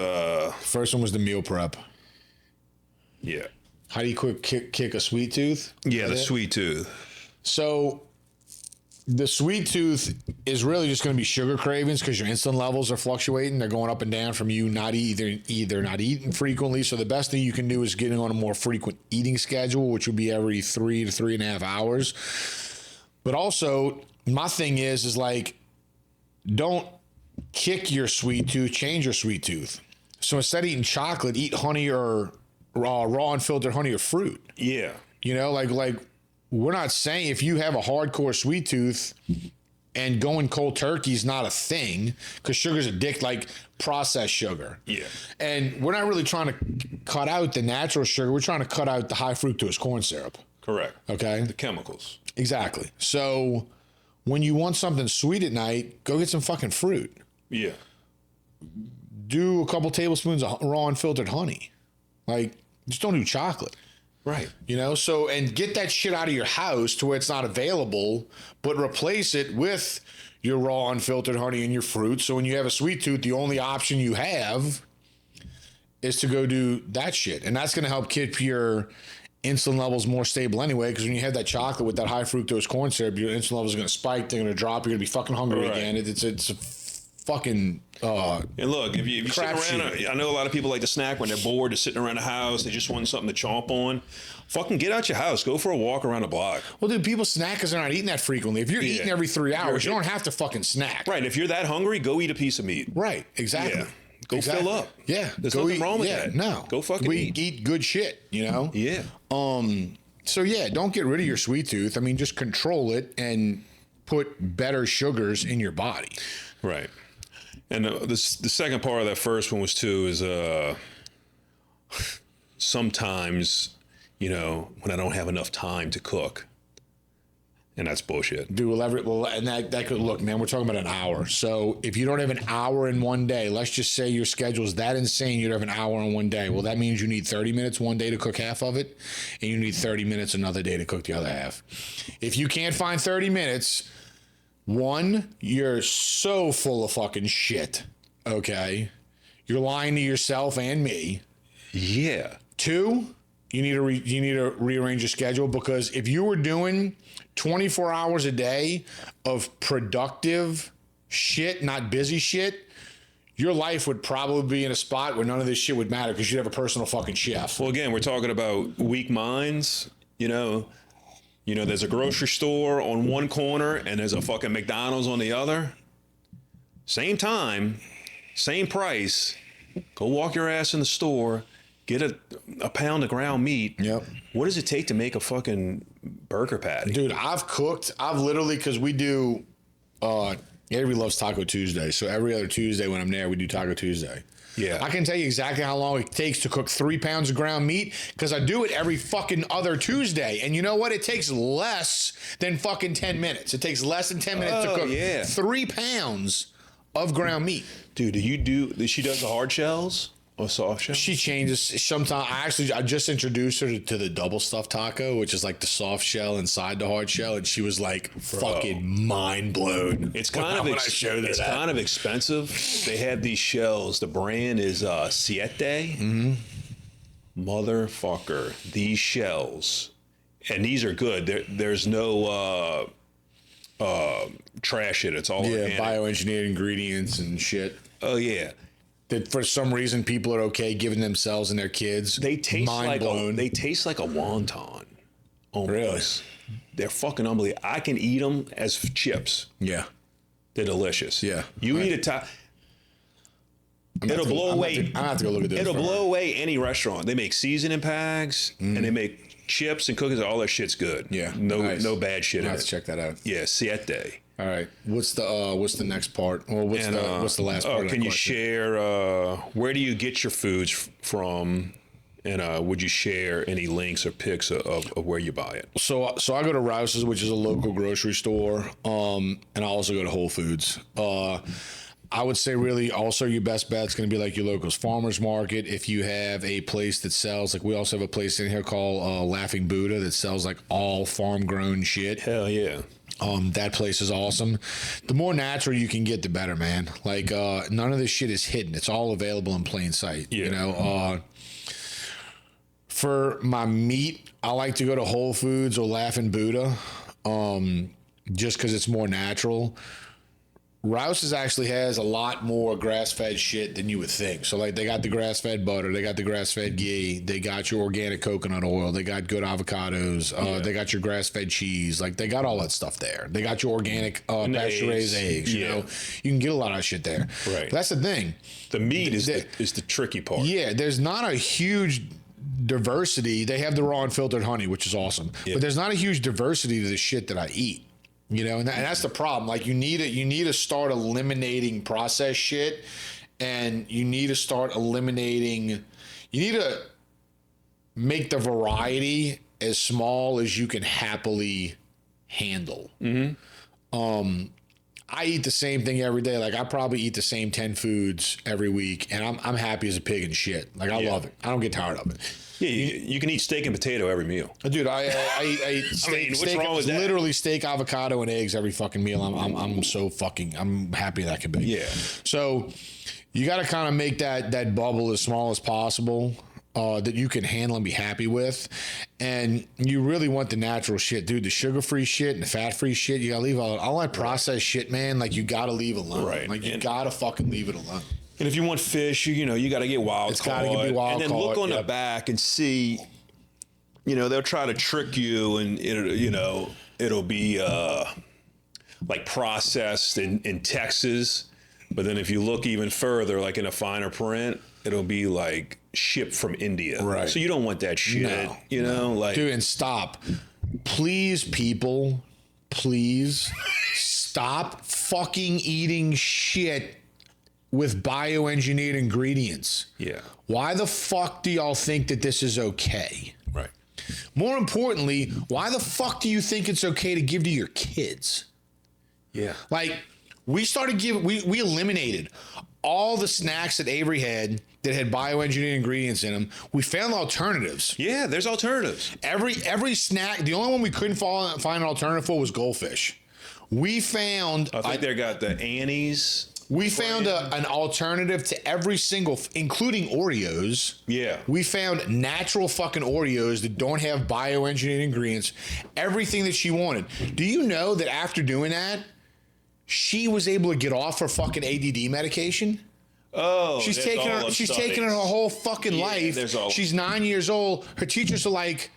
First one was the meal prep. yeah. How do you kick a sweet tooth? Yeah, the sweet tooth. So the sweet tooth is really just going to be sugar cravings because your insulin levels are fluctuating. They're going up and down from you not either not eating frequently. So the best thing you can do is getting on a more frequent eating schedule, which will be every 3 to 3.5 hours. But also, my thing is like, don't kick your sweet tooth, change your sweet tooth. So instead of eating chocolate, eat honey or raw unfiltered honey or fruit. Yeah. Like we're not saying if you have a hardcore sweet tooth and going cold turkey is not a thing because sugar's like processed sugar. Yeah. And we're not really trying to cut out the natural sugar. We're trying to cut out the high fructose corn syrup. Correct. Okay. The chemicals. Exactly. So when you want something sweet at night, go get some fucking fruit. Yeah. Do a couple tablespoons of raw unfiltered honey. Like, just don't do chocolate. Right. So, and get that shit out of your house to where it's not available, but replace it with your raw unfiltered honey and your fruit. So when you have a sweet tooth, the only option you have is to go do that shit. And that's going to help keep your insulin levels more stable anyway, because when you have that chocolate with that high fructose corn syrup, your insulin levels are going to spike. They're going to drop. You're going to be fucking hungry again. It's a fucking and look, if you sit around, shit. I know a lot of people like to snack when they're bored, they're sitting around the house, they just want something to chomp on. Fucking get out your house, go for a walk around the block. Well, dude, people snack because they're not eating that frequently. If you're eating every 3 hours, you don't have to fucking snack. Right. If you're that hungry, go eat a piece of meat. Right. Exactly. Yeah. Go fill up. Yeah. There's go nothing eat, wrong with that. No. Go fucking eat good shit, Yeah. So yeah, don't get rid of your sweet tooth. I mean, just control it and put better sugars in your body. Right. And the second part of that first one was too is sometimes, when I don't have enough time to cook, and that's bullshit. Dude, and that could look, man, we're talking about an hour. So if you don't have an hour in one day, let's just say your schedule is that insane, you don't have an hour in one day. Well, that means you need 30 minutes one day to cook half of it, and you need 30 minutes another day to cook the other half. If you can't find 30 minutes, one, you're so full of fucking shit, okay? You're lying to yourself and me. Yeah. Two, you need to rearrange your schedule, because if you were doing 24 hours a day of productive shit, not busy shit, your life would probably be in a spot where none of this shit would matter because you'd have a personal fucking chef. Well, again, we're talking about weak minds, there's a grocery store on one corner and there's a fucking McDonald's on the other. Same time, same price. Go walk your ass in the store, get a pound of ground meat. Yep. What does it take to make a fucking burger patty? Dude, I've literally, because we do, everybody loves Taco Tuesday. So every other Tuesday when I'm there, we do Taco Tuesday. Yeah. I can tell you exactly how long it takes to cook 3 pounds of ground meat, because I do it every fucking other Tuesday. And you know what? It takes less than fucking 10 minutes. It takes less than 10 minutes to cook 3 pounds of ground meat. Dude, she does the hard shells? a soft shell? She changes sometimes. I just introduced her to the double stuffed taco, which is like the soft shell inside the hard shell, and she was like fucking mind blown. It's kind of it's kind of expensive. They have these shells. The brand is Siete. Mm-hmm. Motherfucker, these shells, and these are good. There's no trash in it. It's all organic. Bioengineered ingredients and shit. Oh yeah. That for some reason people are okay giving themselves and their kids. They taste mind blown. they taste like a wonton. Almost. Really? They're fucking unbelievable. I can eat them as chips. Yeah. They're delicious. Yeah. You eat a it'll blow away. I have to go look at this. It'll blow away any restaurant. They make seasoning packs and they make chips and cookies. All that shit's good. Yeah. No bad shit I in have it. to check that out. Yeah, Siete. All right. What's the next part? Or what's the last part? Can you share where do you get your foods from? And would you share any links or pics of where you buy it? So I go to Rouse's, which is a local grocery store, and I also go to Whole Foods. I would say really also your best bet's going to be like your local's farmer's market. If you have a place that sells, like we also have a place in here called Laughing Buddha that sells like all farm grown shit. Hell yeah. That place is awesome. The more natural you can get, the better, man. Like none of this shit is hidden. It's all available in plain sight. Yeah. You know, for my meat, I like to go to Whole Foods or Laughing Buddha, just because it's more natural. Rouse's actually has a lot more grass-fed shit than you would think. So, like, they got the grass-fed butter, they got the grass-fed ghee, they got your organic coconut oil, they got good avocados, they got your grass-fed cheese. Like, they got all that stuff there. They got your organic pasture-raised eggs. You know, you can get a lot of shit there. Right. But that's the thing. The meat is the tricky part. Yeah, there's not a huge diversity. They have the raw and filtered honey, which is awesome. Yeah. But there's not a huge diversity to the shit that I eat. You know, and that's the problem. Like, you need to start eliminating processed shit, and you need to start eliminating. You need to make the variety as small as you can happily handle. Mm-hmm. I eat the same thing every day. Like, I probably eat the same 10 foods every week, and I'm happy as a pig and shit. Like, I love it. I don't get tired of it. Yeah, you can eat steak and potato every meal. Dude, I eat steak. What's wrong with that? Literally steak, avocado, and eggs every fucking meal. I'm happy that can be. Yeah. So you got to kind of make that bubble as small as possible. That you can handle and be happy with. And you really want the natural shit, dude. The sugar-free shit and the fat-free shit, you gotta leave all that processed shit, man. Like, you gotta leave alone. Right. Like, you gotta fucking leave it alone. And if you want fish, you got to get wild caught. It's got to be wild caught. And then look on the back and see, they'll try to trick you, and it'll be like processed in Texas. But then if you look even further, like in a finer print, it'll be like shipped from India. Right. So you don't want that shit. Like, dude, and stop. Please, people, please stop fucking eating shit with bioengineered ingredients. Yeah. Why the fuck do y'all think that this is okay? Right. More importantly, why the fuck do you think it's okay to give to your kids? Yeah. Like, we eliminated all the snacks that Avery had that had bioengineered ingredients in them. We found alternatives. Yeah, there's alternatives. Every snack, the only one we couldn't find an alternative for was goldfish. We found... I think they got the Annie's... We found an alternative to every single, including Oreos. Yeah. We found natural fucking Oreos that don't have bioengineered ingredients. Everything that she wanted. Do you know that after doing that, she was able to get off her fucking ADD medication? Oh, she's taking it her whole fucking life. She's 9 years old. Her teachers are like,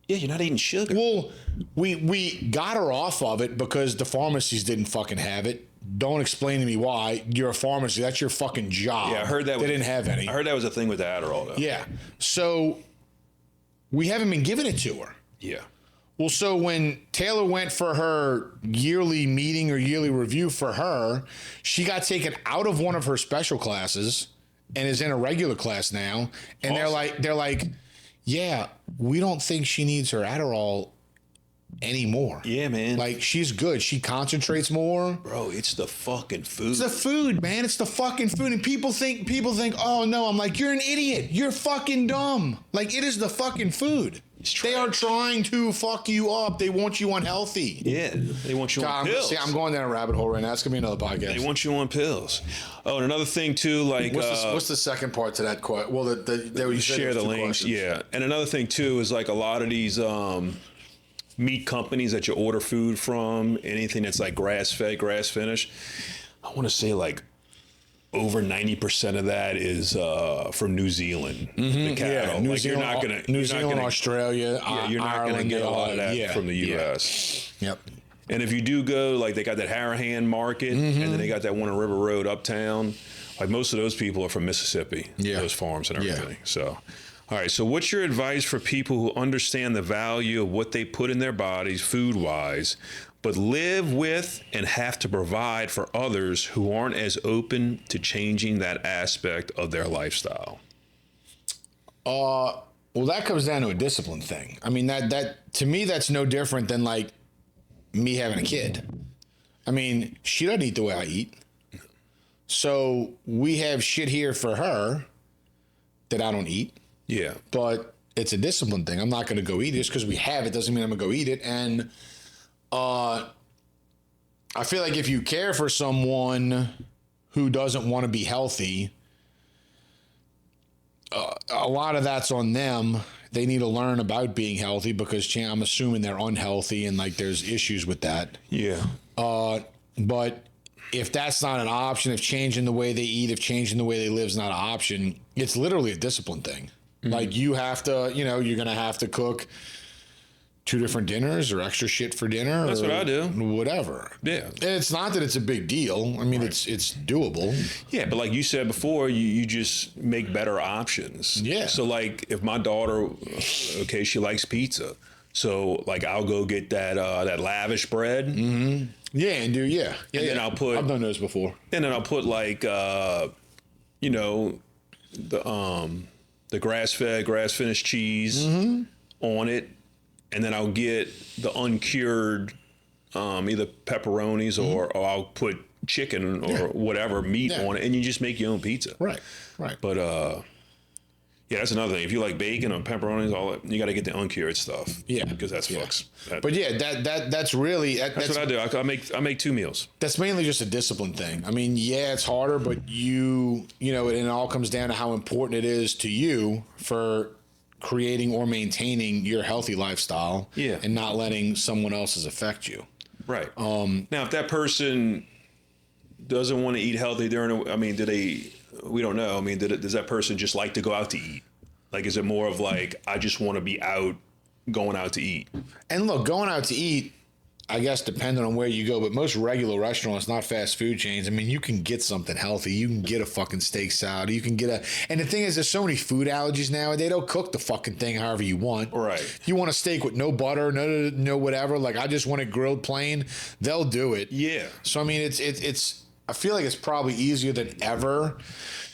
yeah, you're not eating sugar. Well, we got her off of it because the pharmacies didn't fucking have it. Don't explain to me why. You're a pharmacy. That's your fucking job. Yeah, I heard that. They didn't have any. I heard that was a thing with the Adderall, though. Yeah. So we haven't been giving it to her. Yeah. Well, so when Taylor went for her yearly meeting or yearly review for her, she got taken out of one of her special classes and is in a regular class now. And awesome. they're like, yeah, we don't think she needs her Adderall anymore. Yeah, man. Like, she's good. She concentrates more. Bro, it's the fucking food. It's the food, man. It's the fucking food. And people think, oh no, I'm like, you're an idiot. You're fucking dumb. Like, it is the fucking food. They are trying to fuck you up. They want you unhealthy. Yeah, they want you on pills. See, I'm going down a rabbit hole right now. It's gonna be another podcast. They want you on pills. Oh, and another thing too, like what's the second part to that question? Well, you share the links. Questions. Yeah, and another thing too is like a lot of these meat companies that you order food from, anything that's like grass fed, grass finished. I want to say like over 90% of that is from New Zealand. The cattle. Yeah, New Zealand, Australia. Yeah, you're not going to get a lot of that from the U.S. Yep. And if you do go, like they got that Harahan Market, and then they got that one on River Road uptown. Like most of those people are from Mississippi. Yeah. Those farms and everything. So, all right. So, what's your advice for people who understand the value of what they put in their bodies, food-wise, but live with and have to provide for others who aren't as open to changing that aspect of their lifestyle? Well, that comes down to a discipline thing. I mean, that to me, that's no different than like me having a kid. I mean, she doesn't eat the way I eat. So we have shit here for her that I don't eat. Yeah. But it's a discipline thing. I'm not going to go eat it. Just because we have it doesn't mean I'm going to go eat it. And I feel like if you care for someone who doesn't want to be healthy, a lot of that's on them. They need to learn about being healthy because I'm assuming they're unhealthy and like there's issues with that. Yeah. But if that's not an option, if changing the way they eat, if changing the way they live is not an option, it's literally a discipline thing. Mm-hmm. Like you have to, you're going to have to cook 2 different dinners or extra shit for dinner. That's what I do. Whatever. Yeah. And it's not that it's a big deal. I mean, it's doable. Yeah, but like you said before, you just make better options. Yeah. So like if my daughter, okay, she likes pizza. So like I'll go get that lavish bread. Mm-hmm. Yeah, and then I'll put. I've done those before. And then I'll put like the grass-fed, grass-finished cheese on it, and then I'll get the uncured either pepperonis or I'll put chicken or whatever meat on it, and you just make your own pizza. Right. But yeah, that's another thing. If you like bacon or pepperonis, all that, you got to get the uncured stuff. Yeah, because that's fucks. But yeah, that's really that's what I do. I make 2 meals. That's mainly just a discipline thing. I mean, yeah, it's harder, but it all comes down to how important it is to you for creating or maintaining your healthy lifestyle. Yeah, and not letting someone else's affect you. Right. Now, if that person doesn't want to eat healthy we don't know. I mean, does that person just like to go out to eat? Like, is it more of like, I just want to be out, going out to eat? And look, going out to eat, I guess, depending on where you go, but most regular restaurants, not fast food chains, I mean, you can get something healthy. You can get a fucking steak salad. You can get and the thing is, there's so many food allergies now, they don't cook the fucking thing however you want. Right. You want a steak with no butter, no whatever, like, I just want it grilled plain, they'll do it. Yeah. So, I mean, it's I feel like it's probably easier than ever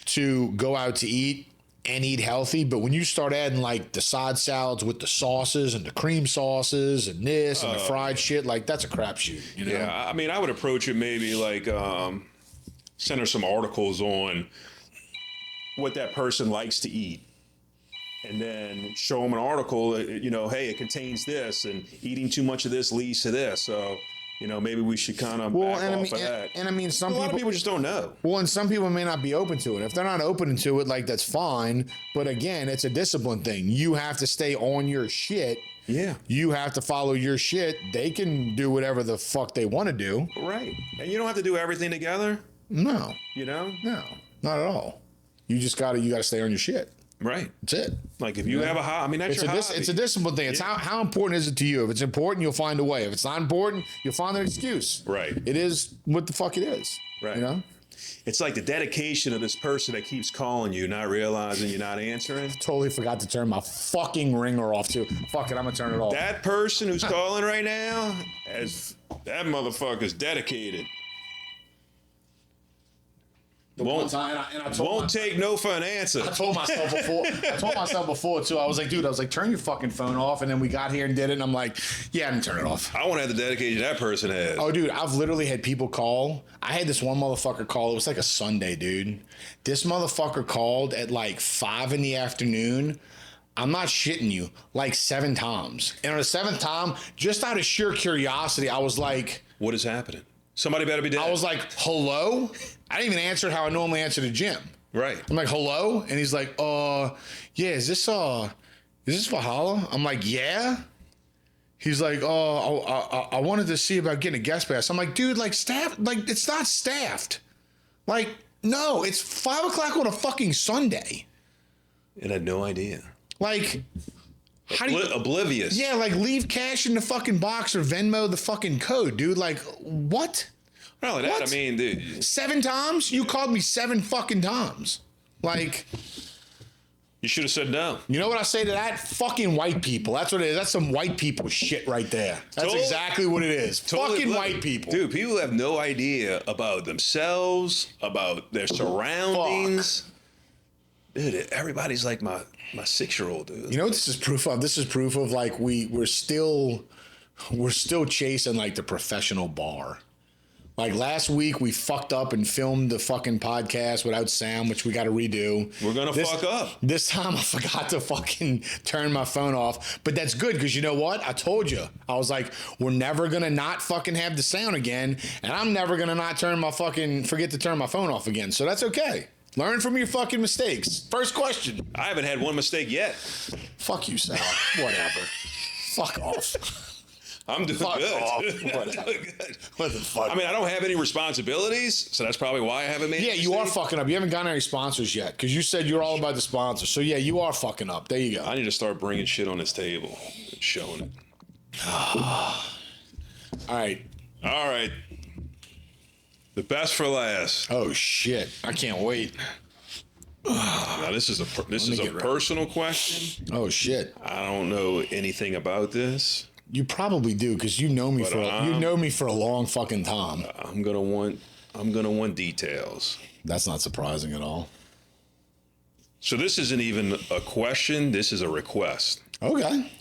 to go out to eat and eat healthy, but when you start adding like the side salads with the sauces and the cream sauces and this and the fried shit, like that's a crapshoot. Yeah, I mean, I would approach it maybe like send her some articles on what that person likes to eat, and then show them an article. Hey, it contains this, and eating too much of this leads to this. So. Maybe we should kind of back off of that. And I mean, a lot of people just don't know. Well, and some people may not be open to it. If they're not open to it, like, that's fine. But again, it's a discipline thing. You have to stay on your shit. Yeah. You have to follow your shit. They can do whatever the fuck they want to do. Right. And you don't have to do everything together. No. No, not at all. You gotta stay on your shit. Right. That's it. Like if you have a hobby, I mean, that's your hobby. It's a discipline thing. It's how important is it to you? If it's important, you'll find a way. If it's not important, you'll find an excuse. Right. It is what the fuck it is. Right. It's like the dedication of this person that keeps calling you, not realizing you're not answering. Totally forgot to turn my fucking ringer off too. Fuck it, I'm gonna turn it off. That person who's calling right now, that motherfucker's dedicated. Won't I take no for an answer. I told myself before too. I was like, dude, turn your fucking phone off. And then we got here and did it. And I'm like, yeah, I didn't turn it off. I want to have the dedication that person has. Oh, dude, I've literally had people call. I had this one motherfucker call. It was like a Sunday, dude. This motherfucker called at like 5 p.m. I'm not shitting you, like 7 times. And on the 7th time, just out of sheer curiosity, I was like, what is happening? Somebody better be dead. I was like, hello? I didn't even answer how I normally answer to Jim. Right. I'm like, hello? And he's like, yeah, is this Valhalla? I'm like, yeah. He's like, I wanted to see about getting a guest pass. I'm like, dude, like it's not staffed. Like, no, it's 5 o'clock on a fucking Sunday. And I had no idea. Like, how do you... Oblivious. Yeah, like leave cash in the fucking box or Venmo the fucking code, dude. Like, what? Not only that, I mean, dude. 7 times? You called me 7 fucking times. Like... You should have said no. You know what I say to that? Fucking white people. That's what it is. That's some white people shit right there. That's exactly what it is. Fucking white people. Dude, people have no idea about themselves, about their surroundings. Fuck. Dude, everybody's like my 6-year-old, dude. You know what this is proof of? This is proof of like we're still chasing like the professional bar. Like last week, we fucked up and filmed the fucking podcast without sound, which we got to redo. We're going to fuck up. This time I forgot to fucking turn my phone off. But that's good because you know what? I told you. I was like, we're never going to not fucking have the sound again. And I'm never going to not forget to turn my phone off again. So that's okay. Learn from your fucking mistakes. First question. I haven't had one mistake yet. Fuck you, Sal. Whatever. Fuck off. I'm doing fuck good. Off. I'm doing good. What the fuck? I mean, I don't have any responsibilities, so that's probably why I haven't made. Yeah, you are fucking up. You haven't gotten any sponsors yet because you said you're all about the sponsors. So yeah, you are fucking up. There you go. I need to start bringing shit on this table and showing it. All right. The best for last. Oh shit! I can't wait. Now this is a personal question. Oh shit! I don't know anything about this. You probably do because you know me for a long fucking time. I'm gonna want details. That's not surprising at all. So this isn't even a question. This is a request. Okay.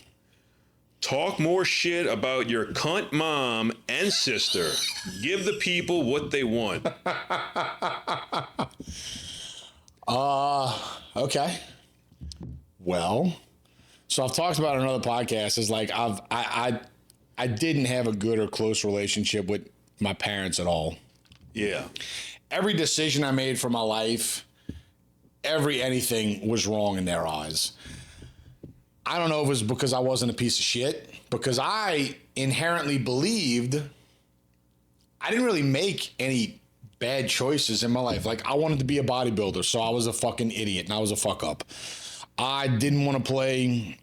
Talk more shit about your cunt mom and sister. Give the people what they want. Okay. Well, so I've talked about it on other podcasts. Is like I didn't have a good or close relationship with my parents at all. Yeah. Every decision I made for my life, anything was wrong in their eyes. I don't know if it was because I wasn't a piece of shit, because I inherently believed I didn't really make any bad choices in my life. Like, I wanted to be a bodybuilder, so I was a fucking idiot and I was a fuck up. I didn't want to play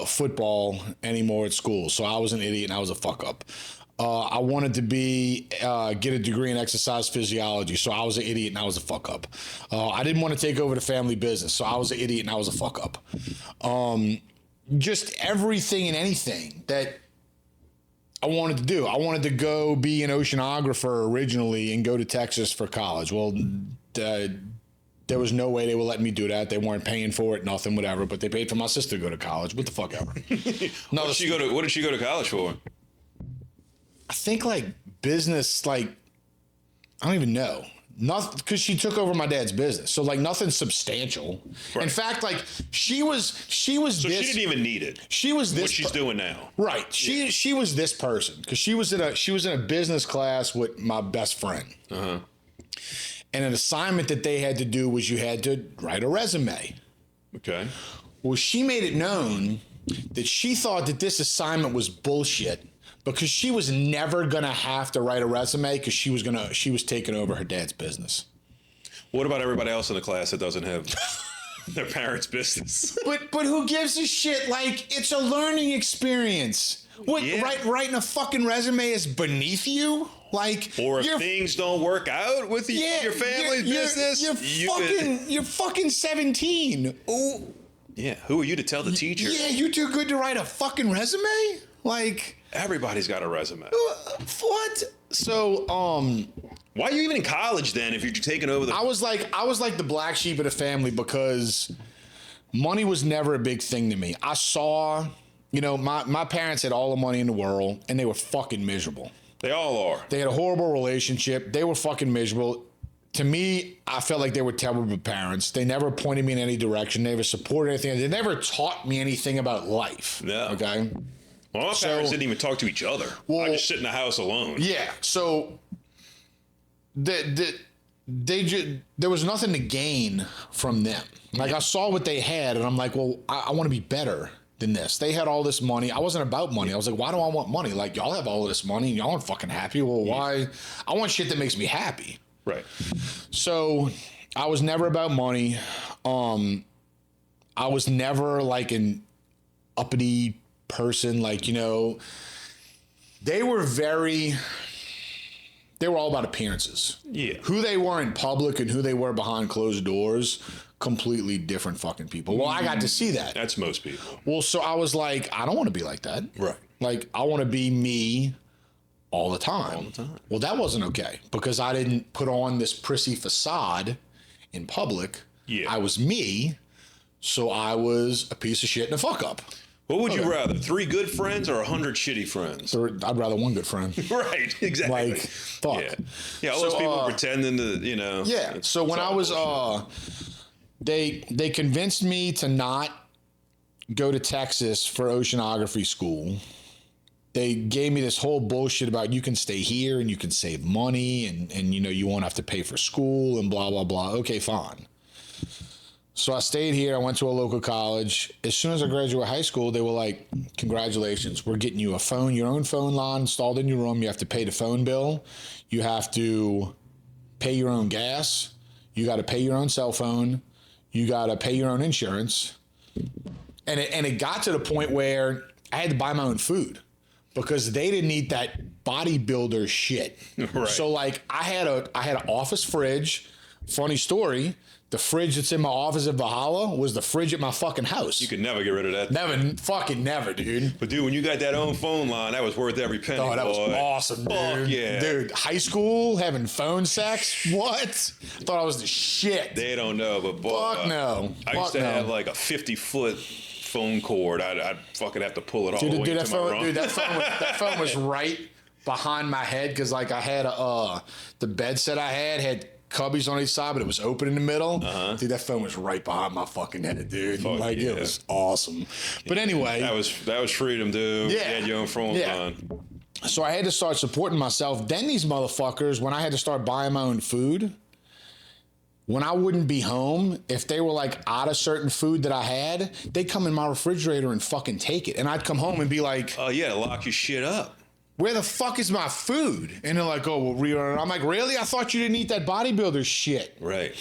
football anymore at school, so I was an idiot and I was a fuck up. I wanted to get a degree in exercise physiology, so I was an idiot and I was a fuck up. I didn't want to take over the family business, so I was an idiot and I was a fuck up. Just everything and anything that I wanted to do. I wanted to go be an oceanographer originally and go to Texas for college. Well, there was no way they would let me do that. They weren't paying for it, nothing, whatever. But they paid for my sister to go to college. What the fuck ever. What did she go to college for? I think like business, like I don't even know. Nothing, because she took over my dad's business, so like nothing substantial. Right. In fact, like she was. So she didn't even need it. She was this. What she's doing now. Right. She was this person because she was in a business class with my best friend. Uh-huh. And an assignment that they had to do was you had to write a resume. Okay. Well, she made it known that she thought that this assignment was bullshit because she was never going to have to write a resume because she was taking over her dad's business. What about everybody else in the class that doesn't have their parents' business? But who gives a shit? Like, it's a learning experience. What, yeah. Writing a fucking resume is beneath you? Like, or if things don't work out with your family's business, you're fucking 17. Ooh. Yeah, who are you to tell the teacher? Yeah, you too good to write a fucking resume? Like, everybody's got a resume. What? So, Why are you even in college then if you're taking over the... I was like the black sheep of the family because money was never a big thing to me. I saw, my parents had all the money in the world and they were fucking miserable. They all are. They had a horrible relationship. They were fucking miserable. To me, I felt like they were terrible parents. They never pointed me in any direction. They never supported anything. They never taught me anything about life. No. Okay? Well, my parents didn't even talk to each other. I just sit in the house alone. Yeah. So there was nothing to gain from them. Like, I saw what they had, and I'm like, well, I want to be better than this. They had all this money. I wasn't about money. I was like, why do I want money? Like, y'all have all this money, and y'all aren't fucking happy. Well, why? I want shit that makes me happy. Right. So I was never about money. I was never like an uppity person. Like, they were all about appearances. Yeah. Who they were in public and who they were behind closed doors, completely different fucking people. Well, I got to see that. That's most people. Well, so I was like, I don't want to be like that. Right. Like, I want to be me all the time. All the time. Well, that wasn't okay because I didn't put on this prissy facade in public. Yeah. I was me, so I was a piece of shit and a fuck up. What would you rather, 3 good friends or 100 shitty friends? So I'd rather one good friend. Right, exactly. Like, fuck. Yeah, all those people pretending to, Yeah, so when I was, they convinced me to not go to Texas for oceanography school. They gave me this whole bullshit about you can stay here and you can save money and you won't have to pay for school and blah, blah, blah. Okay, fine. So I stayed here. I went to a local college. As soon as I graduated high school, they were like, congratulations, we're getting you your own phone line installed in your room. You have to pay the phone bill. You have to pay your own gas. You got to pay your own cell phone. You got to pay your own insurance. And it got to the point where I had to buy my own food because they didn't eat that bodybuilder shit. Right. So like I had an office fridge. Funny story. The fridge that's in my office at Valhalla was the fridge at my fucking house. You could never get rid of that. Never, dude. But dude, when you got that own phone line, that was worth every penny. Oh, that was boy. awesome, dude. Fuck yeah. Dude, high school, having phone sex? What? I thought I was the shit. They don't know, but boy. Fuck no. I used to have like a 50-foot phone cord. I'd fucking have to pull it all the way Dude, into my room. that phone was right behind my head because like I had the bed set I had cubbies on each side, but it was open in the middle. Uh-huh. Dude, that phone was right behind my fucking head, dude. It was awesome. But anyway, that was freedom, dude. Yeah, you had your own phone line. So I had to start supporting myself. Then these motherfuckers, when I had to start buying my own food, when I wouldn't be home, if they were like out of certain food that I had, they'd come in my refrigerator and fucking take it. And I'd come home and be like, oh yeah, lock your shit up. Where the fuck is my food? And they're like, oh, well, I'm like, really? I thought you didn't eat that bodybuilder shit. Right.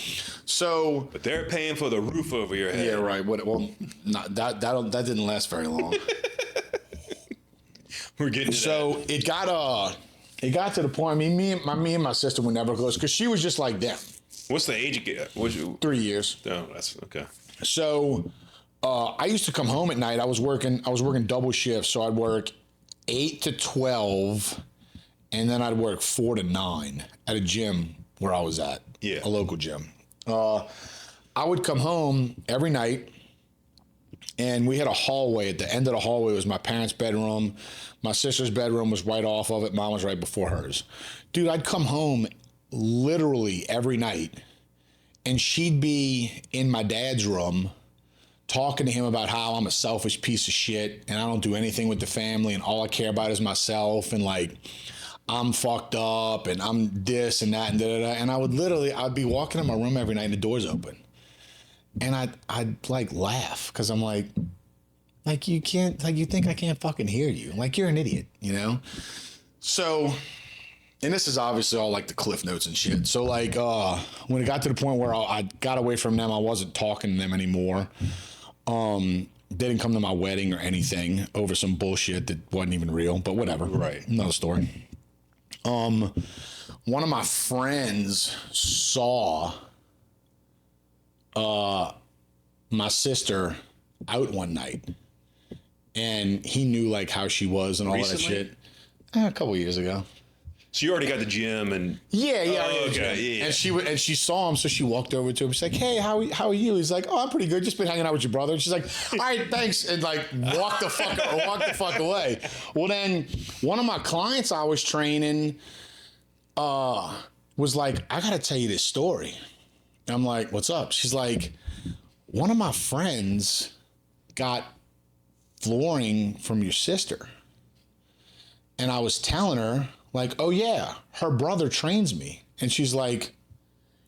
So. But they're paying for the roof over your head. Yeah, right. Well, that didn't last very long. We're getting to that. It got to the point. I mean, me and my sister were never close because she was just like them. What's the age you get? 3 years. Oh, that's okay. So, I used to come home at night. I was working double shifts, so I'd work 8 to 12, and then I'd work 4 to 9 at a gym where I was at. Yeah. A local gym. I would come home every night, and we had a hallway. At the end of the hallway was my parents' bedroom. My sister's bedroom was right off of it. Mine was right before hers. Dude, I'd come home literally every night, and she'd be in my dad's room talking to him about how I'm a selfish piece of shit and I don't do anything with the family and all I care about is myself and like I'm fucked up and I'm this and that and da-da-da. And I'd be walking in my room every night and the door's open. And I'd like laugh because I'm like you can't, like you think I can't fucking hear you. Like you're an idiot, you know? So, and this is obviously all like the cliff notes and shit. So like when it got to the point where I got away from them, I wasn't talking to them anymore. They didn't come to my wedding or anything over some bullshit that wasn't even real, but whatever. Right. Another story. One of my friends saw my sister out one night, and he knew like how she was and all Recently? that shit. A couple years ago. So you already got the gym and yeah. Oh, okay, yeah. And she saw him, so she walked over to him. She's like, "Hey, how are you?" He's like, "Oh, I'm pretty good. Just been hanging out with your brother." And she's like, "All right, thanks," and like walk the fuck away. Well, then one of my clients I was training was like, "I gotta tell you this story." And I'm like, "What's up?" She's like, "One of my friends got flooring from your sister," and I was telling her, like, "Oh yeah, her brother trains me." And she's like,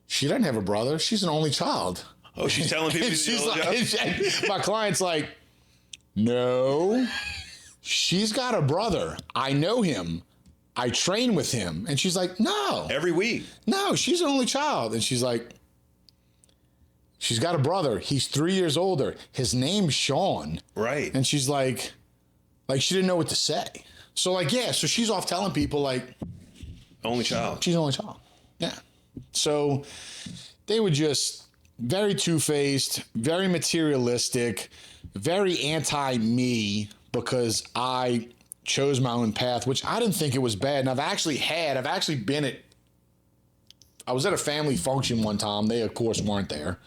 "She doesn't have a brother. She's an only child." Oh, she's telling people she's like, my client's like, "No, she's got a brother. I know him. I train with him." And she's like, "No. every week. No, she's an only child." And she's like, "She's got a brother. He's 3 years older. His name's Sean." Right. And she's like she didn't know what to say. So like, yeah, so she's off telling people like Only child. she's an only child. Yeah. So they were just very two-faced, very materialistic, very anti-me because I chose my own path, which I didn't think it was bad. And I've actually been at, I was at a family function one time. They, of course, weren't there.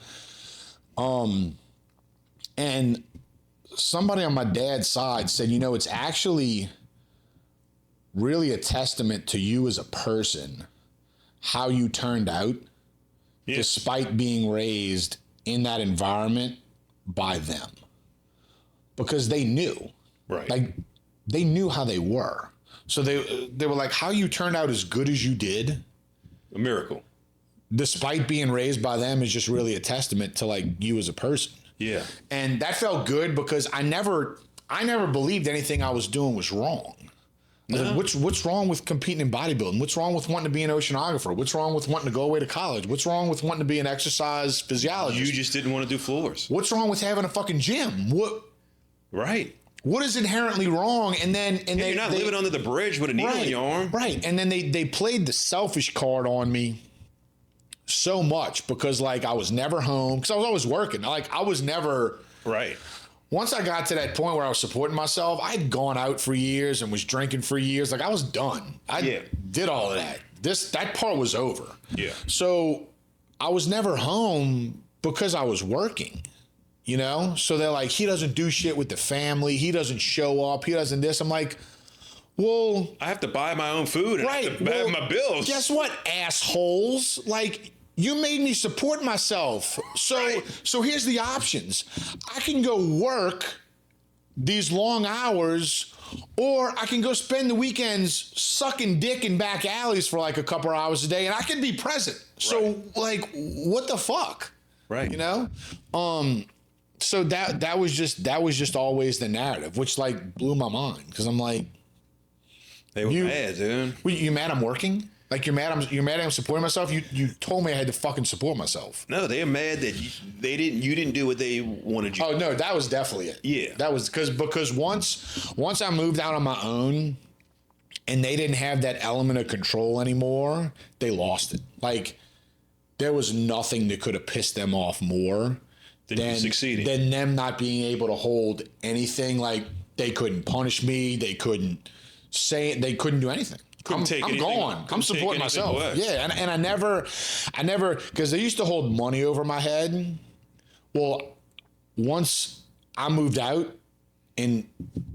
And somebody on my dad's side said, you know, it's actually really a testament to you as a person, how you turned out, despite being raised in that environment by them. Because they knew. Right. Like, they knew how they were. So they were like, how you turned out as good as you did, A miracle. despite being raised by them, is just really a testament to like you as a person. Yeah. And that felt good because I never believed anything I was doing was wrong. I was like, what's wrong with competing in bodybuilding? What's wrong with wanting to be an oceanographer? What's wrong with wanting to go away to college? What's wrong with wanting to be an exercise physiologist? You just didn't want to do floors. What's wrong with having a fucking gym? Right. What is inherently wrong? And You're not living under the bridge with a needle in your arm. Right. And then they played the selfish card on me so much because like I was never home because I was always working. Like I was never Right. Once I got to that point where I was supporting myself, I'd gone out for years and was drinking for years. Like I was done. I did all of that. That part was over. Yeah. So I was never home because I was working, you know? So they're like, he doesn't do shit with the family. He doesn't show up. He doesn't this. I'm like, well, I have to buy my own food and I have to pay my bills. Guess what, assholes? Like, you made me support myself. So here's the options. I can go work these long hours, or I can go spend the weekends sucking dick in back alleys for like a couple hours a day, and I can be present. So like, what the fuck? Right. You know? So that was just always the narrative, which like blew my mind because I'm like, they were mad, dude. You mad I'm working? Like you're mad I'm supporting myself? You told me I had to fucking support myself. No, they are mad that you didn't do what they wanted you to do. Oh no, that was definitely it. Yeah. That was because once I moved out on my own and they didn't have that element of control anymore, they lost it. Like there was nothing that could have pissed them off more than succeeding. Than them not being able to hold anything. Like they couldn't punish me, they couldn't say, they couldn't do anything. I'm gone. I'm supporting myself. Yeah, and I never, because they used to hold money over my head. Well, once I moved out, and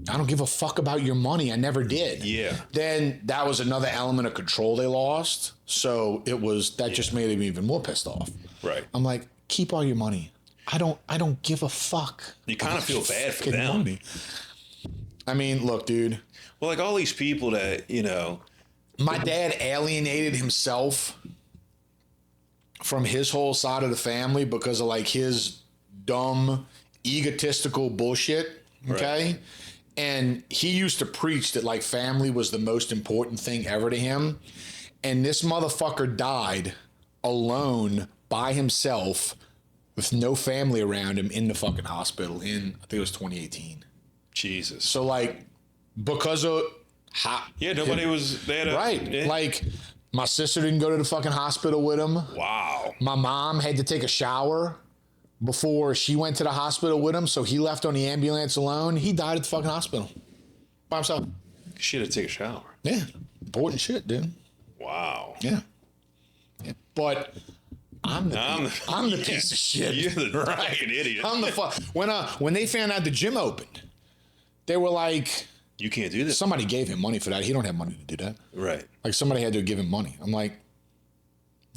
I don't give a fuck about your money. I never did. Yeah. Then that was another element of control they lost. So that just made them even more pissed off. Right. I'm like, keep all your money. I don't give a fuck. You kind of feel bad for them. Money. I mean, look, dude. Well, like all these people that, you know. My dad alienated himself from his whole side of the family because of like his dumb, egotistical bullshit. Okay. Right. And he used to preach that like family was the most important thing ever to him. And this motherfucker died alone by himself with no family around him in the fucking hospital in, I think it was 2018. Jesus. So like, because of nobody was there. Right. Yeah. Like, my sister didn't go to the fucking hospital with him. Wow. My mom had to take a shower before she went to the hospital with him, so he left on the ambulance alone. He died at the fucking hospital by himself. She had to take a shower. Yeah. Important shit, dude. Wow. Yeah. But I'm the piece of shit. You're the fucking idiot. I'm the when they found out the gym opened, they were like, you can't do this. Somebody gave him money for that. He don't have money to do that. Right. Like somebody had to give him money. I'm like,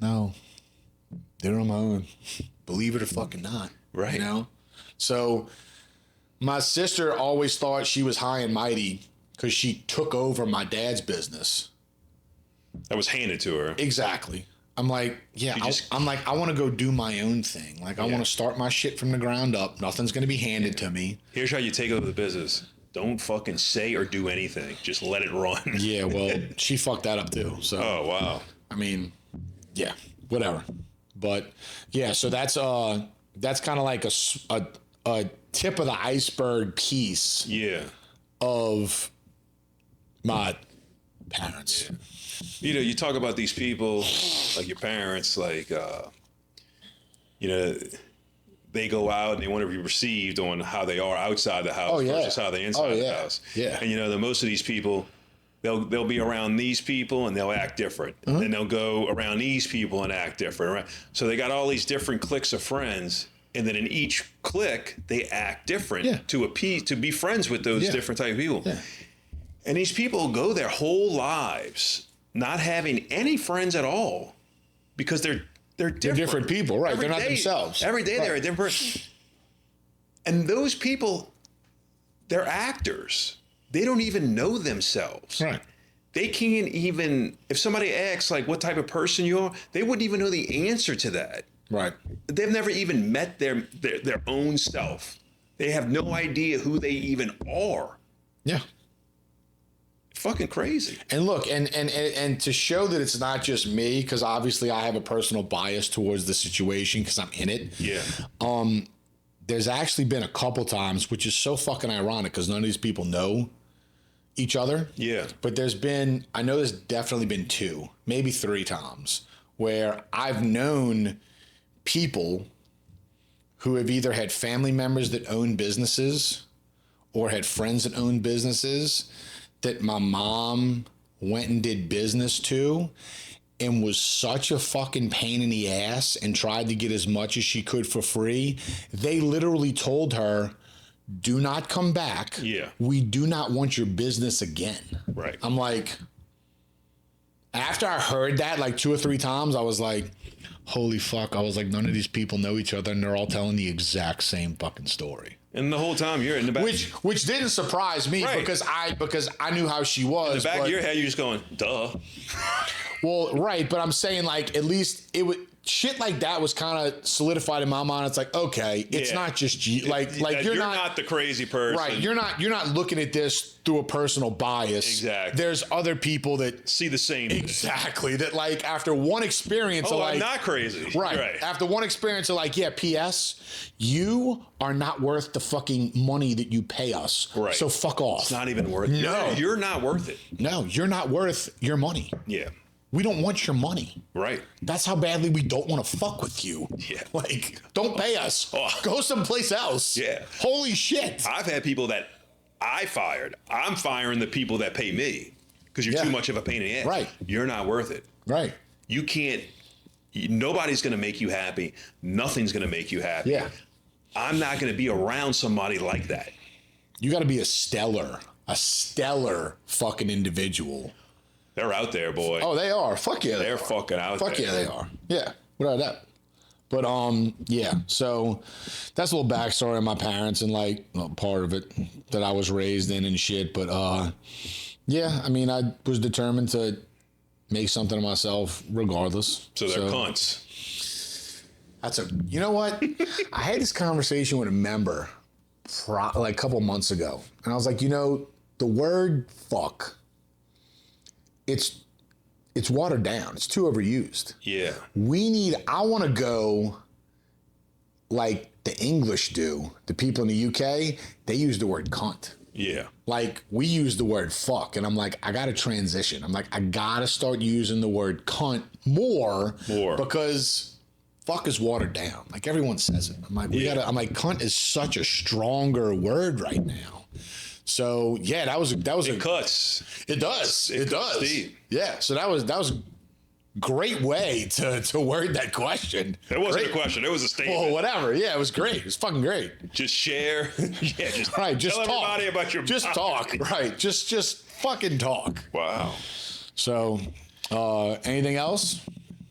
no, did it on my own. Believe it or fucking not. Right. You know? So my sister always thought she was high and mighty because she took over my dad's business. That was handed to her. Exactly. I'm like, yeah, I want to go do my own thing. Like, I want to start my shit from the ground up. Nothing's going to be handed to me. Here's how you take over the business. Don't fucking say or do anything. Just let it run. Yeah, well, she fucked that up too. So, oh, wow. I mean, yeah, whatever. But yeah, so that's kind of like a tip of the iceberg piece. Yeah. Of my parents. You know, you talk about these people, like your parents, like, you know, they go out and they want to be received on how they are outside the house versus how they inside the house. Yeah. And, you know, most of these people, they'll be around these people and they'll act different. And then they'll go around these people and act different. Right? So they got all these different cliques of friends. And then in each clique, they act different to be friends with those different type of people. Yeah. And these people go their whole lives not having any friends at all because they're different. They're different people, right? They're not themselves. Every day they're a different person. And those people, they're actors. They don't even know themselves. Right. They can't even, if somebody asks like what type of person you are, they wouldn't even know the answer to that. Right. They've never even met their own self. They have no idea who they even are. Yeah. Fucking crazy. And look, and to show that it's not just me, because obviously I have a personal bias towards the situation because I'm in it. Yeah. There's actually been a couple times, which is so fucking ironic because none of these people know each other. Yeah. But I know there's definitely been 2, maybe 3 times where I've known people who have either had family members that own businesses or had friends that own businesses that my mom went and did business to and was such a fucking pain in the ass and tried to get as much as she could for free. They literally told her, do not come back. Yeah. We do not want your business again. Right. I'm like, after I heard that like 2 or 3 times, I was like, holy fuck. I was like, none of these people know each other and they're all telling the exact same fucking story. And the whole time you're in the back. Which didn't surprise me because I knew how she was. In the back of your head, you're just going, duh. Well, right, but I'm saying like at least it would shit like that was kind of solidified in my mind. It's like, okay, it's not just you. Like you're not the crazy person. Right. You're not looking at this through a personal bias. Exactly. There's other people that see the same exactly that like after one experience of like I'm not crazy. Right. After one experience of like, yeah, PS, you are not worth the fucking money that you pay us. Right. So fuck off. It's not even worth it. No. You're not worth it. No, you're not worth your money. Yeah. We don't want your money. Right. That's how badly we don't want to fuck with you. Yeah. Like, don't pay us. Go someplace else. Yeah. Holy shit. I've had people that I fired. I'm firing the people that pay me because you're too much of a pain in the ass. Right. You're not worth it. Right. You can't, nobody's going to make you happy. Nothing's going to make you happy. Yeah. I'm not going to be around somebody like that. You got to be a stellar fucking individual. They're out there, boy. Oh, they are. Fuck yeah, they're fucking out there. Fuck yeah, they are. Yeah, without that. But yeah. So that's a little backstory on my parents and like part of it that I was raised in and shit. But yeah, I mean, I was determined to make something of myself regardless. So they're cunts. You know what? I had this conversation with a member like a couple months ago, and I was like, the word fuck. It's watered down. It's too overused. Yeah. I want to go like the English do. The people in the UK, they use the word cunt. Yeah. Like we use the word fuck. And I'm like, I got to transition. I'm like, I got to start using the word cunt more. Because fuck is watered down. Like everyone says it. I'm like, cunt is such a stronger word right now. So yeah, that was it cuts. It does. It does. Deep. Yeah. So that was great way to word that question. It wasn't Great. a question. It was a statement. Well, whatever. Yeah, it was great. It was fucking great. Just share. Yeah, just Right, just tell talk. everybody about your Just body. talk. Right. Just fucking talk. Wow. So, anything else?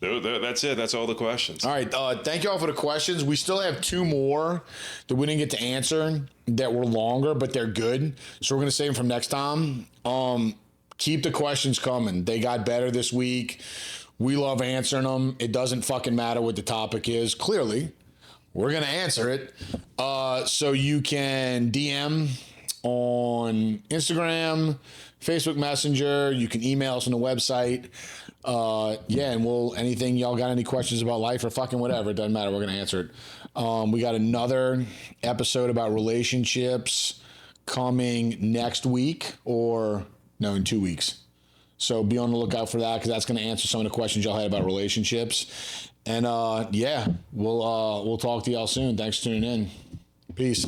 That's it. That's all the questions. All right. Thank you all for the questions. We still have 2 more that we didn't get to answer that were longer, but they're good. So we're going to save them from next time. Keep the questions coming. They got better this week. We love answering them. It doesn't fucking matter what the topic is. Clearly, we're going to answer it. So you can DM on Instagram, Facebook Messenger. You can email us on the website. And anything y'all got any questions about life or fucking whatever, it doesn't matter. We're going to answer it. We got another episode about relationships coming next week in 2 weeks. So be on the lookout for that because that's going to answer some of the questions y'all had about relationships. And we'll talk to y'all soon. Thanks for tuning in. Peace.